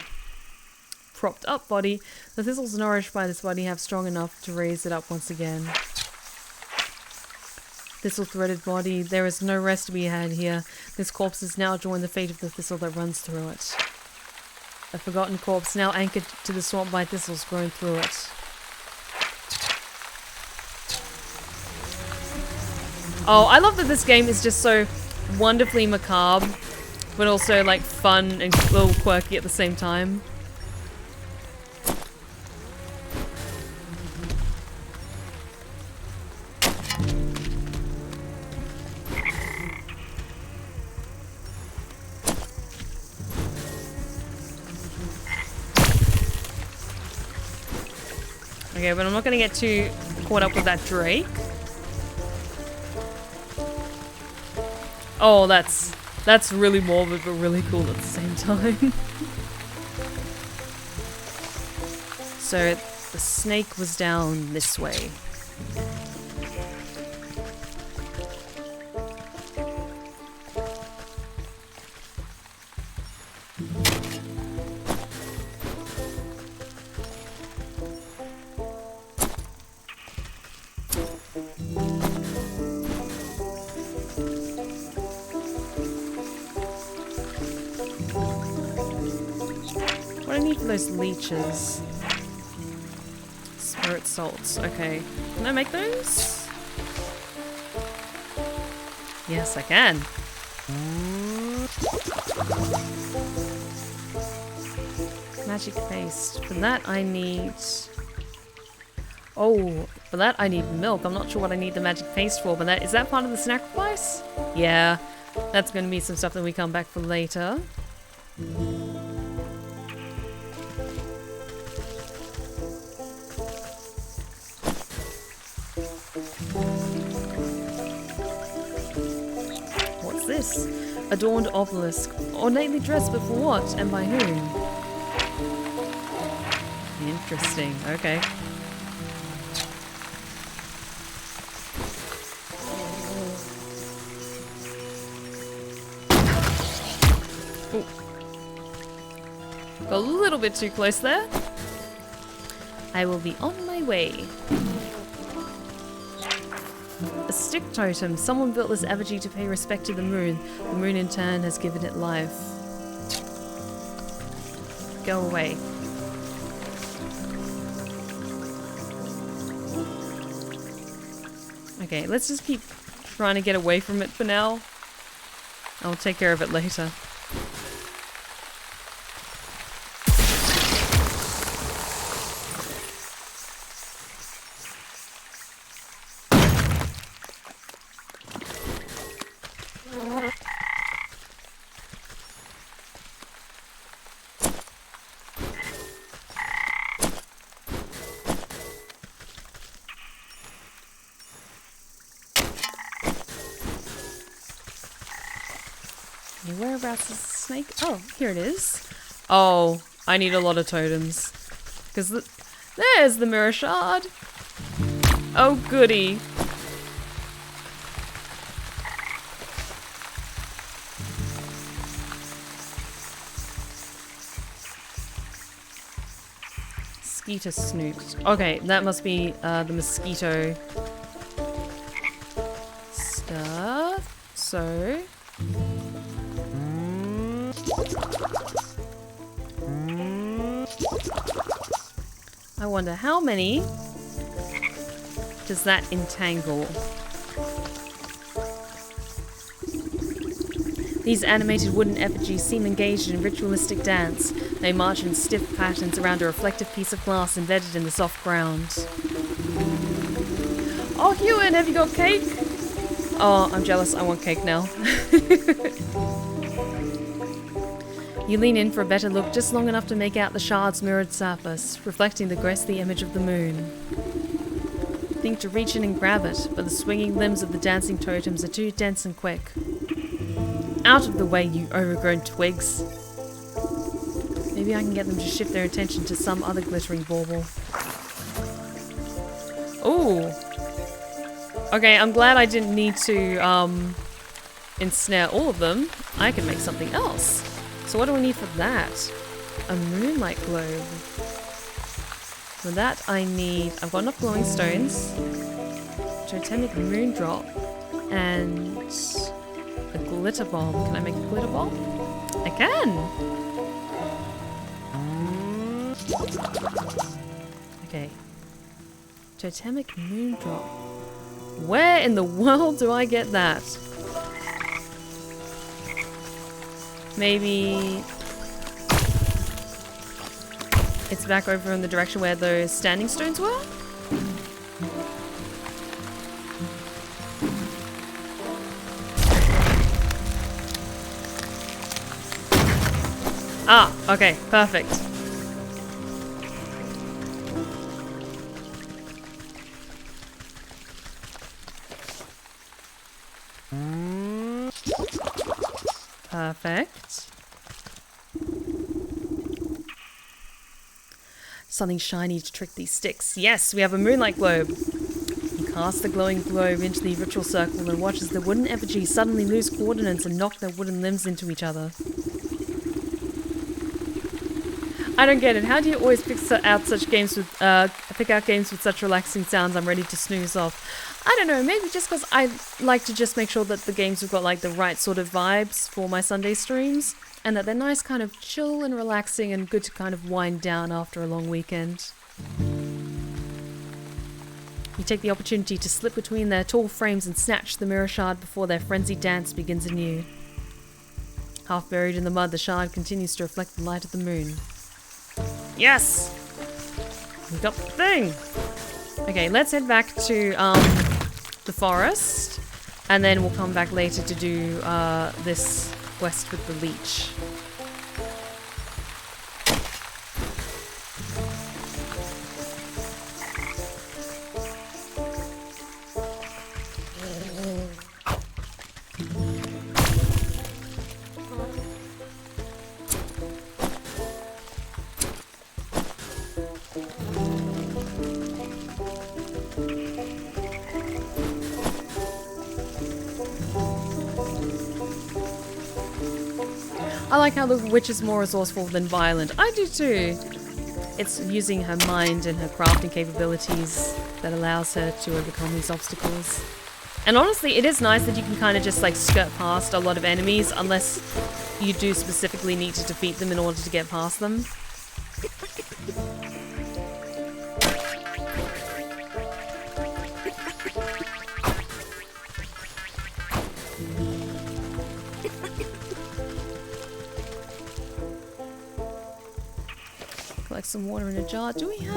Propped up body. The thistles nourished by this body have strong enough to raise it up once again. Thistle threaded body. There is no rest to be had here. This corpse has now joined the fate of the thistle that runs through it. A forgotten corpse now anchored to the swamp by thistles growing through it. Oh, I love that this game is just so wonderfully macabre, but also like fun and a little quirky at the same time. Okay, but I'm not going to get too caught up with that drake. Oh, that's really morbid, but really cool at the same time. So, the snake was down this way. need for those leeches? Spirit salts. Okay. Can I make those? Yes, I can. Magic paste. For that I need... Oh, for that I need milk. I'm not sure what I need the magic paste for, but that is that part of the sacrifice? Yeah. That's going to be some stuff that we come back for later. What's this? Adorned obelisk. Ornately dressed, but for what? And by whom? Interesting. Okay. Ooh. Got a little bit too close there. I will be on my way. A stick totem. Someone built this effigy to pay respect to the moon. The moon in turn has given it life. Go away. Okay, let's just keep trying to get away from it for now. I'll take care of it later. Whereabouts is the snake? Oh, here it is. Oh, I need a lot of totems. Because there's the mirror shard. Oh, goody. Mosquito snooped. Okay, that must be the mosquito stuff. So... I wonder how many does that entangle? These animated wooden effigies seem engaged in ritualistic dance. They march in stiff patterns around a reflective piece of glass embedded in the soft ground. Oh, Ewan, have you got cake? Oh, I'm jealous. I want cake now. You lean in for a better look, just long enough to make out the shard's mirrored surface, reflecting the ghostly image of the moon. Think to reach in and grab it, but the swinging limbs of the dancing totems are too dense and quick. Out of the way, you overgrown twigs. Maybe I can get them to shift their attention to some other glittering bauble. Ooh. Okay, I'm glad I didn't need to ensnare all of them. I can make something else. So what do we need for that? A moonlight globe. For that I need... I've got enough glowing stones, totemic moon drop, and a glitter bomb. Can I make a glitter bomb? I can! Okay. Totemic moon drop. Where in the world do I get that? Maybe it's back over in the direction where those standing stones were? Ah, okay, perfect. Perfect. Something shiny to trick these sticks. Yes, we have a moonlight globe. You cast the glowing globe into the ritual circle and watch as the wooden effigy suddenly lose coordinates and knock their wooden limbs into each other. I don't get it. How do you always pick out games with such relaxing sounds I'm ready to snooze off? I don't know, maybe just because I like to just make sure that the games have got like the right sort of vibes for my Sunday streams. and that they're nice, kind of chill and relaxing and good to kind of wind down after a long weekend. You take the opportunity to slip between their tall frames and snatch the mirror shard before their frenzied dance begins anew. Half buried in the mud, the shard continues to reflect the light of the moon. Yes! We got the thing! Okay, let's head back to the forest, and then we'll come back later to do this quest with the leech. I like how the witch is more resourceful than violent. I do too. It's using her mind and her crafting capabilities that allows her to overcome these obstacles. And honestly, it is nice that you can kind of just like skirt past a lot of enemies unless you do specifically need to defeat them in order to get past them. Collect some water in a jar. Do we have...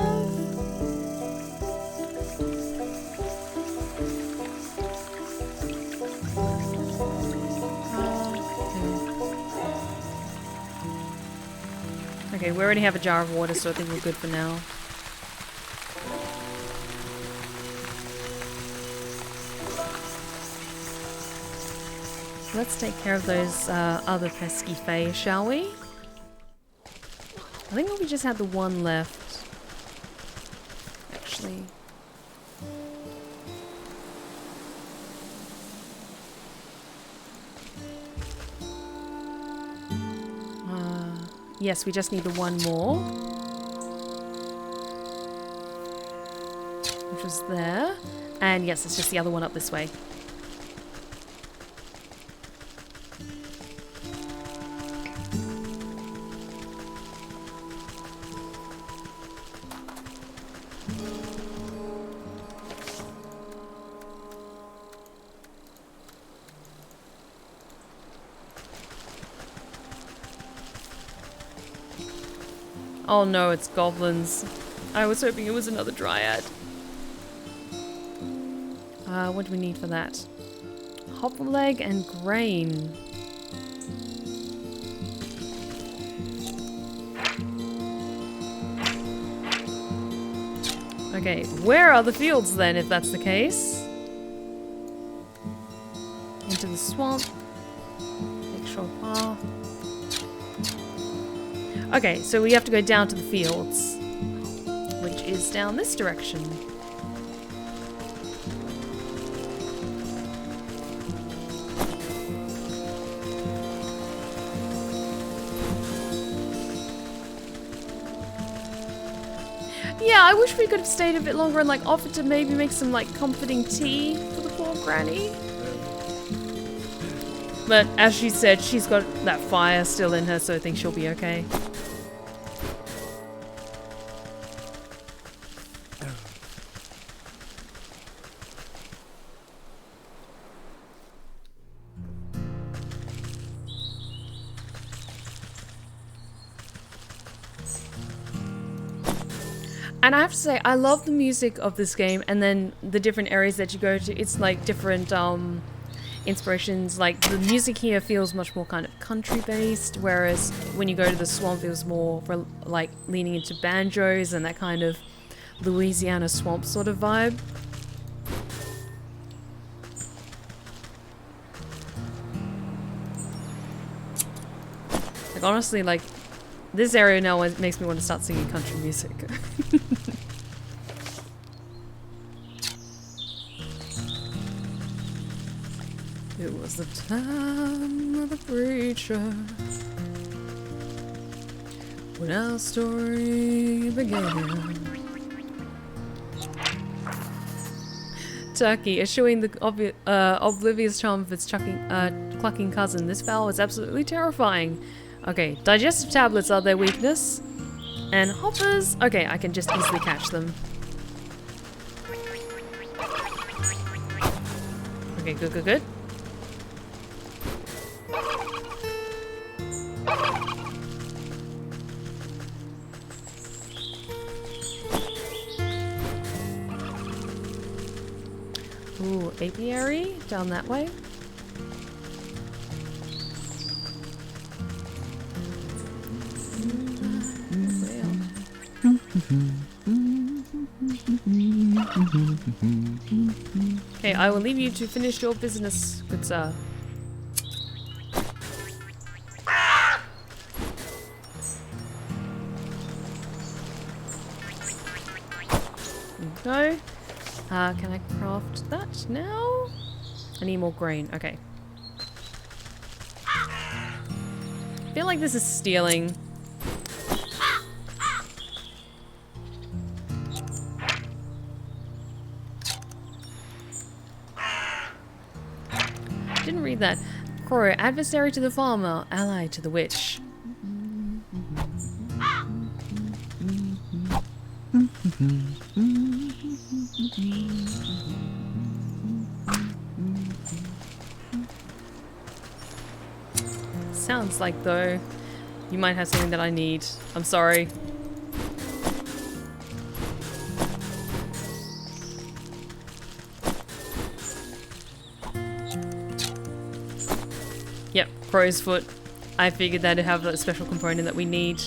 Okay, we already have a jar of water, so I think we're good for now. Let's take care of those other pesky fae, shall we? I think we just had the one left. Actually. Yes, we just need the one more. Which was there. And yes, it's just the other one up this way. Oh no, it's goblins. I was hoping it was another dryad. What do we need for that? Hop leg and grain. Okay, where are the fields then, if that's the case? Into the swamp. Take short path. Okay, so we have to go down to the fields, which is down this direction. Yeah, I wish we could have stayed a bit longer and like offered to maybe make some like comforting tea for the poor granny. But as she said, she's got that fire still in her, so I think she'll be okay. And I have to say, I love the music of this game, and then the different areas that you go to, it's like different inspirations. Like the music here feels much more kind of country based, whereas when you go to the swamp, it was more like leaning into banjos and that kind of Louisiana swamp sort of vibe. Like honestly, like this area now makes me want to start singing country music. It was the time of the preacher when our story began. Turkey, eschewing the oblivious charm of its clucking cousin, this fowl is absolutely terrifying. Okay, digestive tablets are their weakness. And hoppers, okay, I can just easily catch them. Okay, good, good, good. Ooh, apiary down that way. Okay, I will leave you to finish your business, good sir. Go. Can I craft that now? I need more grain. Okay. I feel like this is stealing. Didn't read that. Crow, adversary to the farmer, ally to the witch. Sounds like, though, you might have something that I need. I'm sorry. Yep, crow's foot. I figured that'd have a special component that we need.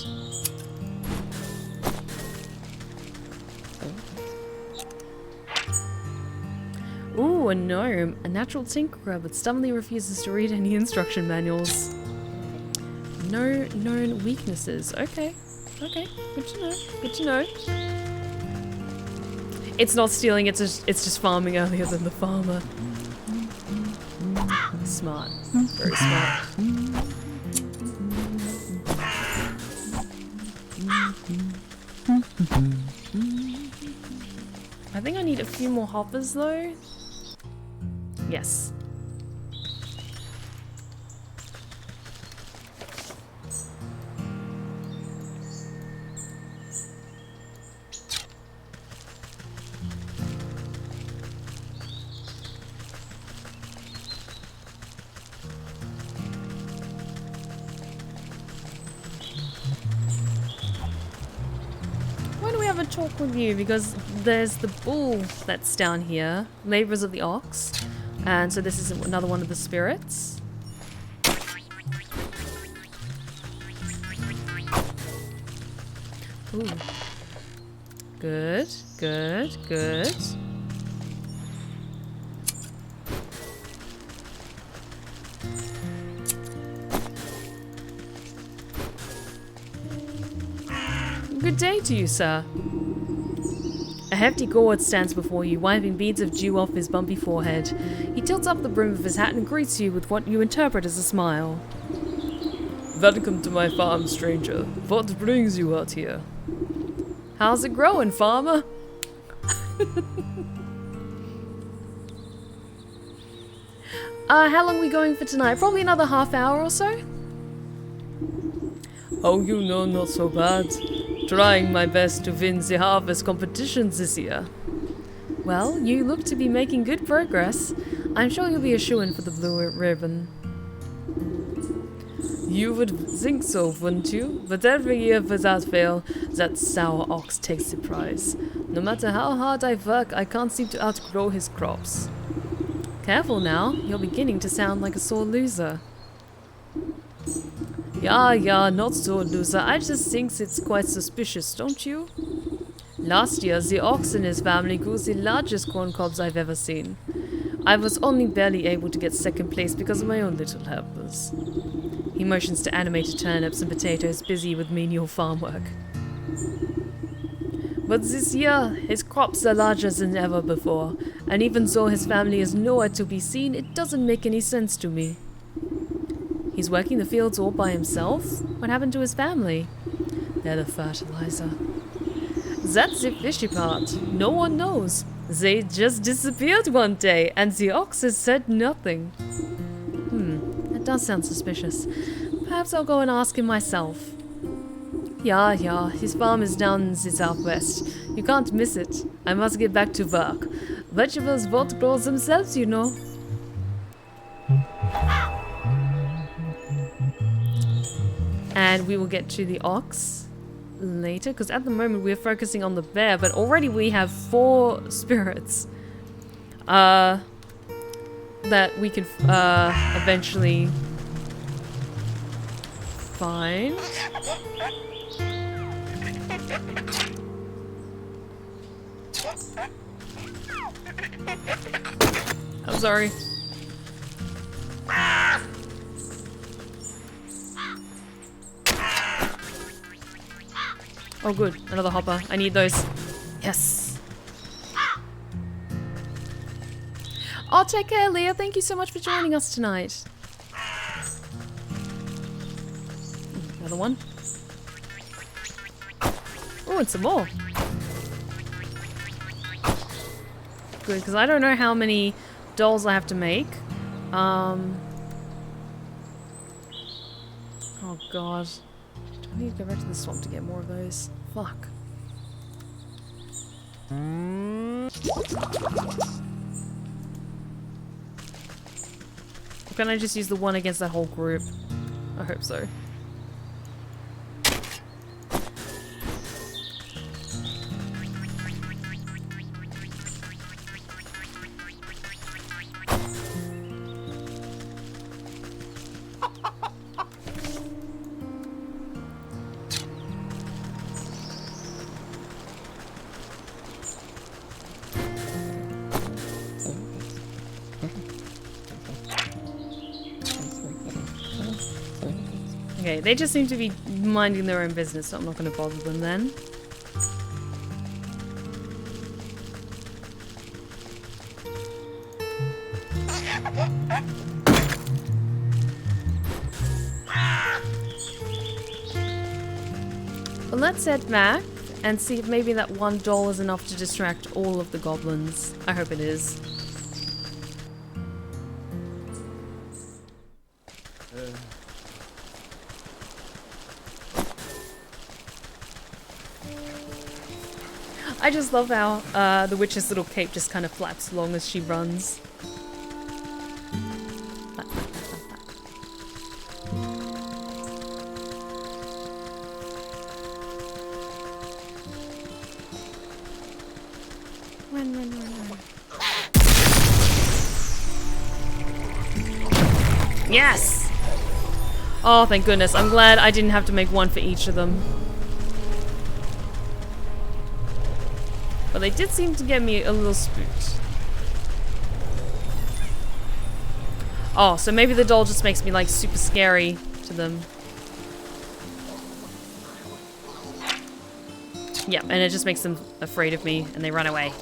Ooh, a gnome. A natural tinkerer, but stubbornly refuses to read any instruction manuals. No known weaknesses. Okay. Okay. Good to know. Good to know. It's not stealing, it's just farming earlier than the farmer. Smart. Very smart. I think I need a few more hoppers though. Yes. Talk with you because there's the bull that's down here, laborers of the ox, and so this is another one of the spirits. Ooh. Good, good, good. Good day to you, sir. A hefty gourd stands before you, wiping beads of dew off his bumpy forehead. He tilts up the brim of his hat and greets you with what you interpret as a smile. Welcome to my farm, stranger. What brings you out here? How's it growing, farmer? How long are we going for tonight? Probably another half hour or so? Oh, you know, not so bad. Trying my best to win the harvest competitions this year. Well, you look to be making good progress. I'm sure you'll be a shoo-in for the blue ribbon. You would think so, wouldn't you? But every year without fail, that sour ox takes the prize. No matter how hard I work, I can't seem to outgrow his crops. Careful now, you're beginning to sound like a sore loser. Yeah, not so, loser. I just think it's quite suspicious, don't you? Last year, the ox and his family grew the largest corn cobs I've ever seen. I was only barely able to get second place because of my own little helpers. He motions to animated turnips and potatoes busy with menial farm work. But this year, his crops are larger than ever before, and even though his family is nowhere to be seen, it doesn't make any sense to me. He's working the fields all by himself? What happened to his family? They're the fertilizer. That's the fishy part. No one knows. They just disappeared one day, and the ox has said nothing. That does sound suspicious. Perhaps I'll go and ask him myself. Yeah, his farm is down in the southwest. You can't miss it. I must get back to work. Vegetables won't grow themselves, you know. And we will get to the ox later, because at the moment we're focusing on the bear, but already we have 4 spirits that we can eventually find. I'm sorry. Oh good, another hopper. I need those. Yes. Oh, take care, Leah. Thank you so much for joining us tonight. Another one. Oh, and some more. Good, because I don't know how many dolls I have to make. Oh god. Do I need to go back to the swamp to get more of those? Fuck. Or can I just use the one against that whole group? I hope so. Okay, they just seem to be minding their own business, so I'm not going to bother them then. Well, let's head back and see if maybe that one doll is enough to distract all of the goblins. I hope it is. I just love how the witch's little cape just kind of flaps along as she runs. Run. Yes! Oh, thank goodness. I'm glad I didn't have to make one for each of them. But they did seem to get me a little spooked. Oh, so maybe the doll just makes me like super scary to them. Yeah, and it just makes them afraid of me and they run away.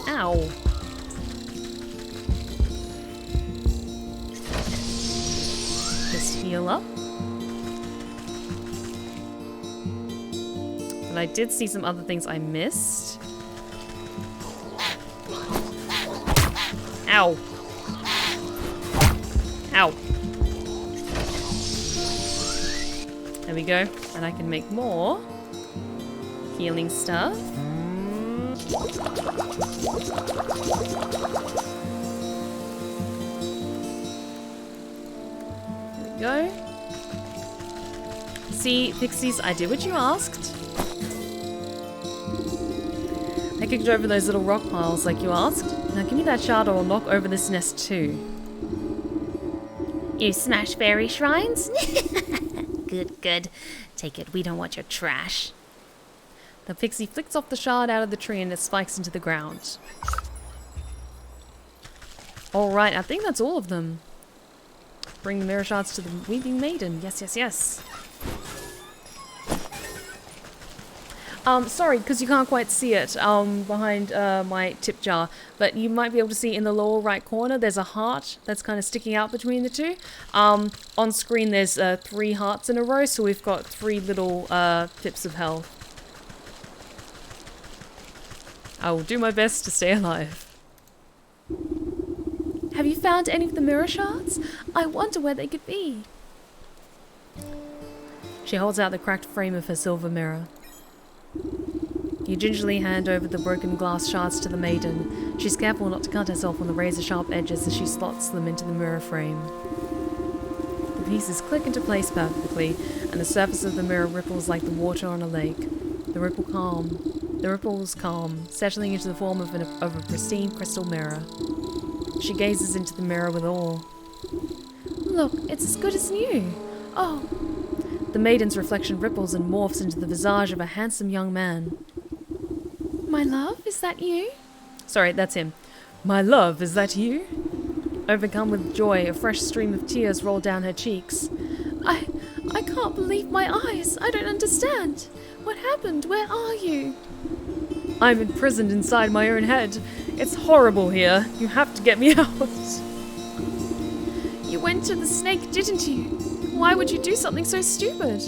Ow. Just heal up. And I did see some other things I missed. Ow. Ow. There we go. And I can make more healing stuff. There we go. See, pixies, I did what you asked. I kicked over those little rock piles like you asked. Now give me that shard or I'll knock over this nest too. You smash fairy shrines? Good. Take it, we don't want your trash. The pixie flicks off the shard out of the tree and it spikes into the ground. Alright, I think that's all of them. Bring the mirror shards to the weeping maiden. Yes. Sorry, because you can't quite see it behind my tip jar, but you might be able to see in the lower right corner there's a heart that's kind of sticking out between the two. On screen there's 3 hearts in a row, so we've got 3 little tips of health. I will do my best to stay alive. Have you found any of the mirror shards? I wonder where they could be. She holds out the cracked frame of her silver mirror. You gingerly hand over the broken glass shards to the maiden. She's careful not to cut herself on the razor-sharp edges as she slots them into the mirror frame. The pieces click into place perfectly, and the surface of the mirror ripples like the water on a lake. The ripples calm, settling into the form of a pristine crystal mirror. She gazes into the mirror with awe. Look, it's as good as new. Oh. The maiden's reflection ripples and morphs into the visage of a handsome young man. My love, is that you? Sorry, that's him. My love, is that you? Overcome with joy, a fresh stream of tears roll down her cheeks. I can't believe my eyes. I don't understand. What happened? Where are you? I'm imprisoned inside my own head. It's horrible here. You have to get me out. You went to the snake, didn't you? Why would you do something so stupid?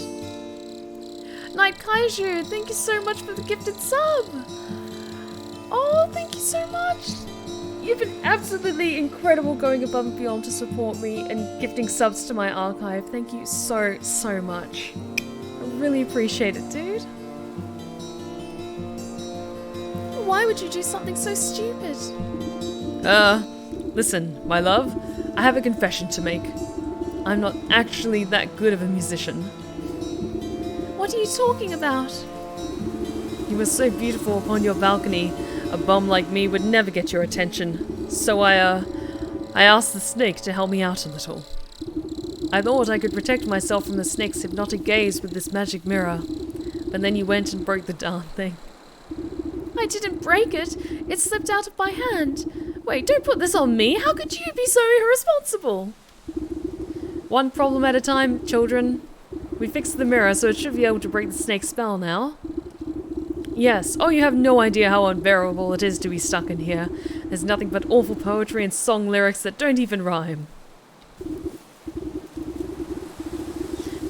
Night Kaiju, thank you so much for the gifted sub. Oh, thank you so much. You've been absolutely incredible going above and beyond to support me and gifting subs to my archive. Thank you so, so much. I really appreciate it, dude. Why would you do something so stupid? Listen, my love, I have a confession to make. I'm not actually that good of a musician. What are you talking about? You were so beautiful upon your balcony, a bum like me would never get your attention. So I asked the snake to help me out a little. I thought I could protect myself from the snake's hypnotic gaze with this magic mirror. But then you went and broke the darn thing. I didn't break it. It slipped out of my hand. Wait, don't put this on me. How could you be so irresponsible? One problem at a time, children. We fixed the mirror, so it should be able to break the snake's spell now. Yes, oh, you have no idea how unbearable it is to be stuck in here. There's nothing but awful poetry and song lyrics that don't even rhyme.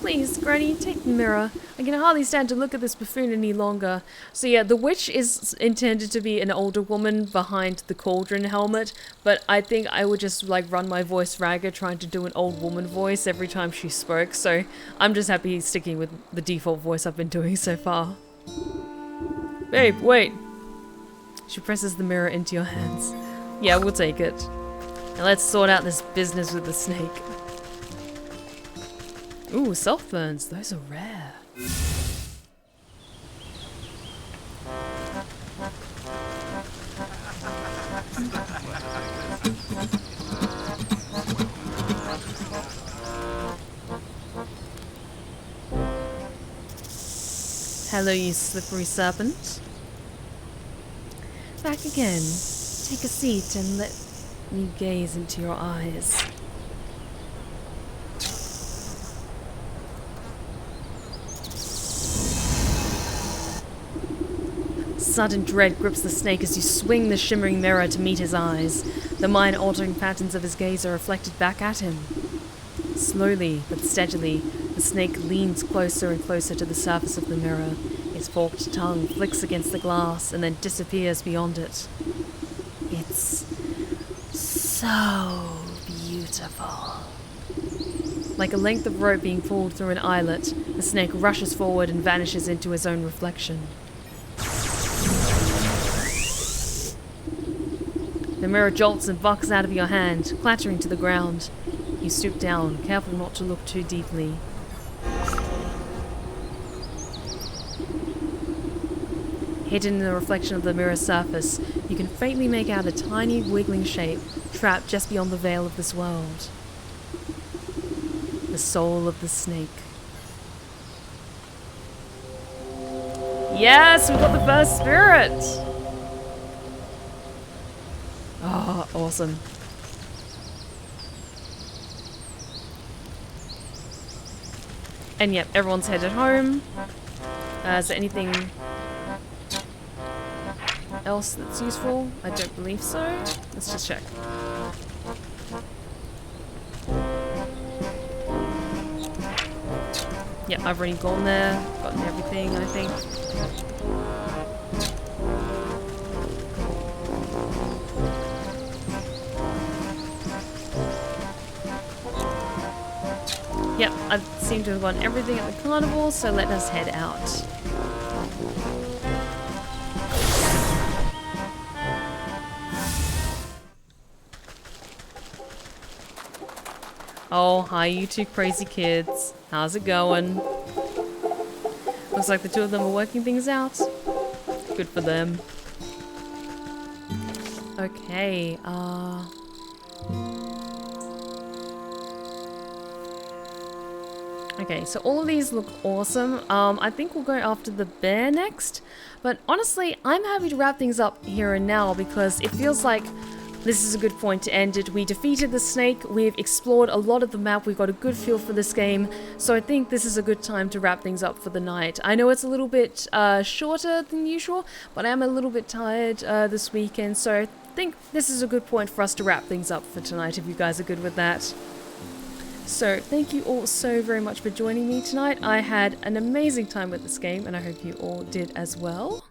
Please, Granny, take the mirror. I can hardly stand to look at this buffoon any longer. So yeah, the witch is intended to be an older woman behind the cauldron helmet, but I think I would just like run my voice ragged trying to do an old woman voice every time she spoke, so I'm just happy sticking with the default voice I've been doing so far. Babe, wait. She presses the mirror into your hands. Yeah, we'll take it. Now let's sort out this business with the snake. Ooh, self-burns. Those are rare. Hello, you slippery serpent. Back again. Take a seat and let me gaze into your eyes. Sudden dread grips the snake as you swing the shimmering mirror to meet his eyes. The mind-altering patterns of his gaze are reflected back at him. Slowly but steadily, the snake leans closer and closer to the surface of the mirror. Its forked tongue flicks against the glass and then disappears beyond it. It's so beautiful. Like a length of rope being pulled through an eyelet, the snake rushes forward and vanishes into his own reflection. The mirror jolts and bucks out of your hand, clattering to the ground. You stoop down, careful not to look too deeply. Hidden in the reflection of the mirror's surface, you can faintly make out a tiny wiggling shape, trapped just beyond the veil of this world. The soul of the snake. Yes, we got the first spirit! Oh, awesome. And yep, everyone's headed home. Is there anything else that's useful? I don't believe so. Let's just check. Yep, I've already gone there, gotten everything, I think. Yep, I seem to have gotten everything at the carnival, so let us head out. Oh, hi you two crazy kids. How's it going? Looks like the two of them are working things out. Good for them. Okay, okay, so all of these look awesome. I think we'll go after the bear next. But honestly, I'm happy to wrap things up here and now because it feels like this is a good point to end it. We defeated the snake, we've explored a lot of the map, we've got a good feel for this game, so I think this is a good time to wrap things up for the night. I know it's a little bit shorter than usual, but I am a little bit tired this weekend, so I think this is a good point for us to wrap things up for tonight if you guys are good with that. So thank you all so very much for joining me tonight. I had an amazing time with this game and I hope you all did as well.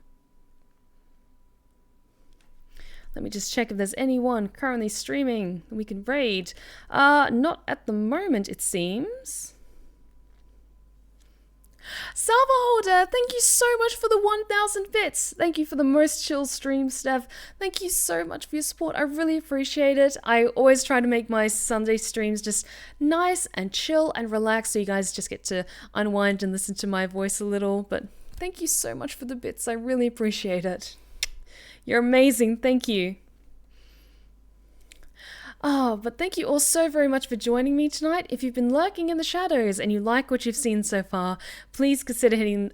Let me just check if there's anyone currently streaming we can raid. Not at the moment, it seems. Salvaholder, thank you so much for the 1,000 bits. Thank you for the most chill stream, Steph. Thank you so much for your support. I really appreciate it. I always try to make my Sunday streams just nice and chill and relaxed so you guys just get to unwind and listen to my voice a little. But thank you so much for the bits. I really appreciate it. You're amazing, thank you. But thank you all so very much for joining me tonight. If you've been lurking in the shadows and you like what you've seen so far, please consider hitting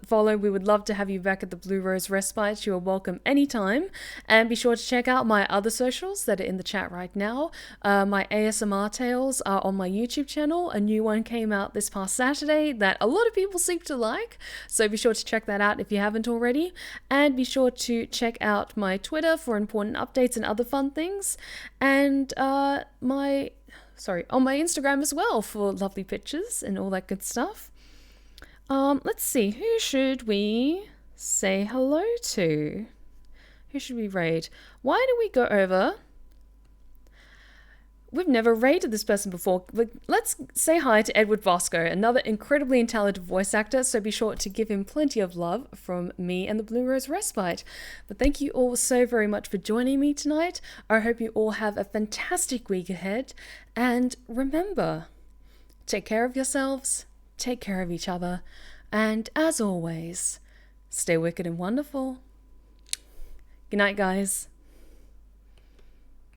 follow. We would love to have you back at the Blue Rose Respite. You are welcome anytime. And be sure to check out my other socials that are in the chat right now. My ASMR tales are on my YouTube channel. A new one came out this past Saturday that a lot of people seem to like. So be sure to check that out if you haven't already. And be sure to check out my Twitter for important updates and other fun things. And on my Instagram as well for lovely pictures and all that good stuff. Let's see, who should we say hello to? Who should we raid? Why don't we go over? We've never raided this person before, but let's say hi to Edward Vasco, another incredibly talented voice actor, so be sure to give him plenty of love from me and the Blue Rose Respite. But thank you all so very much for joining me tonight. I hope you all have a fantastic week ahead, and remember, take care of yourselves, take care of each other, and as always, stay wicked and wonderful. Good night, guys.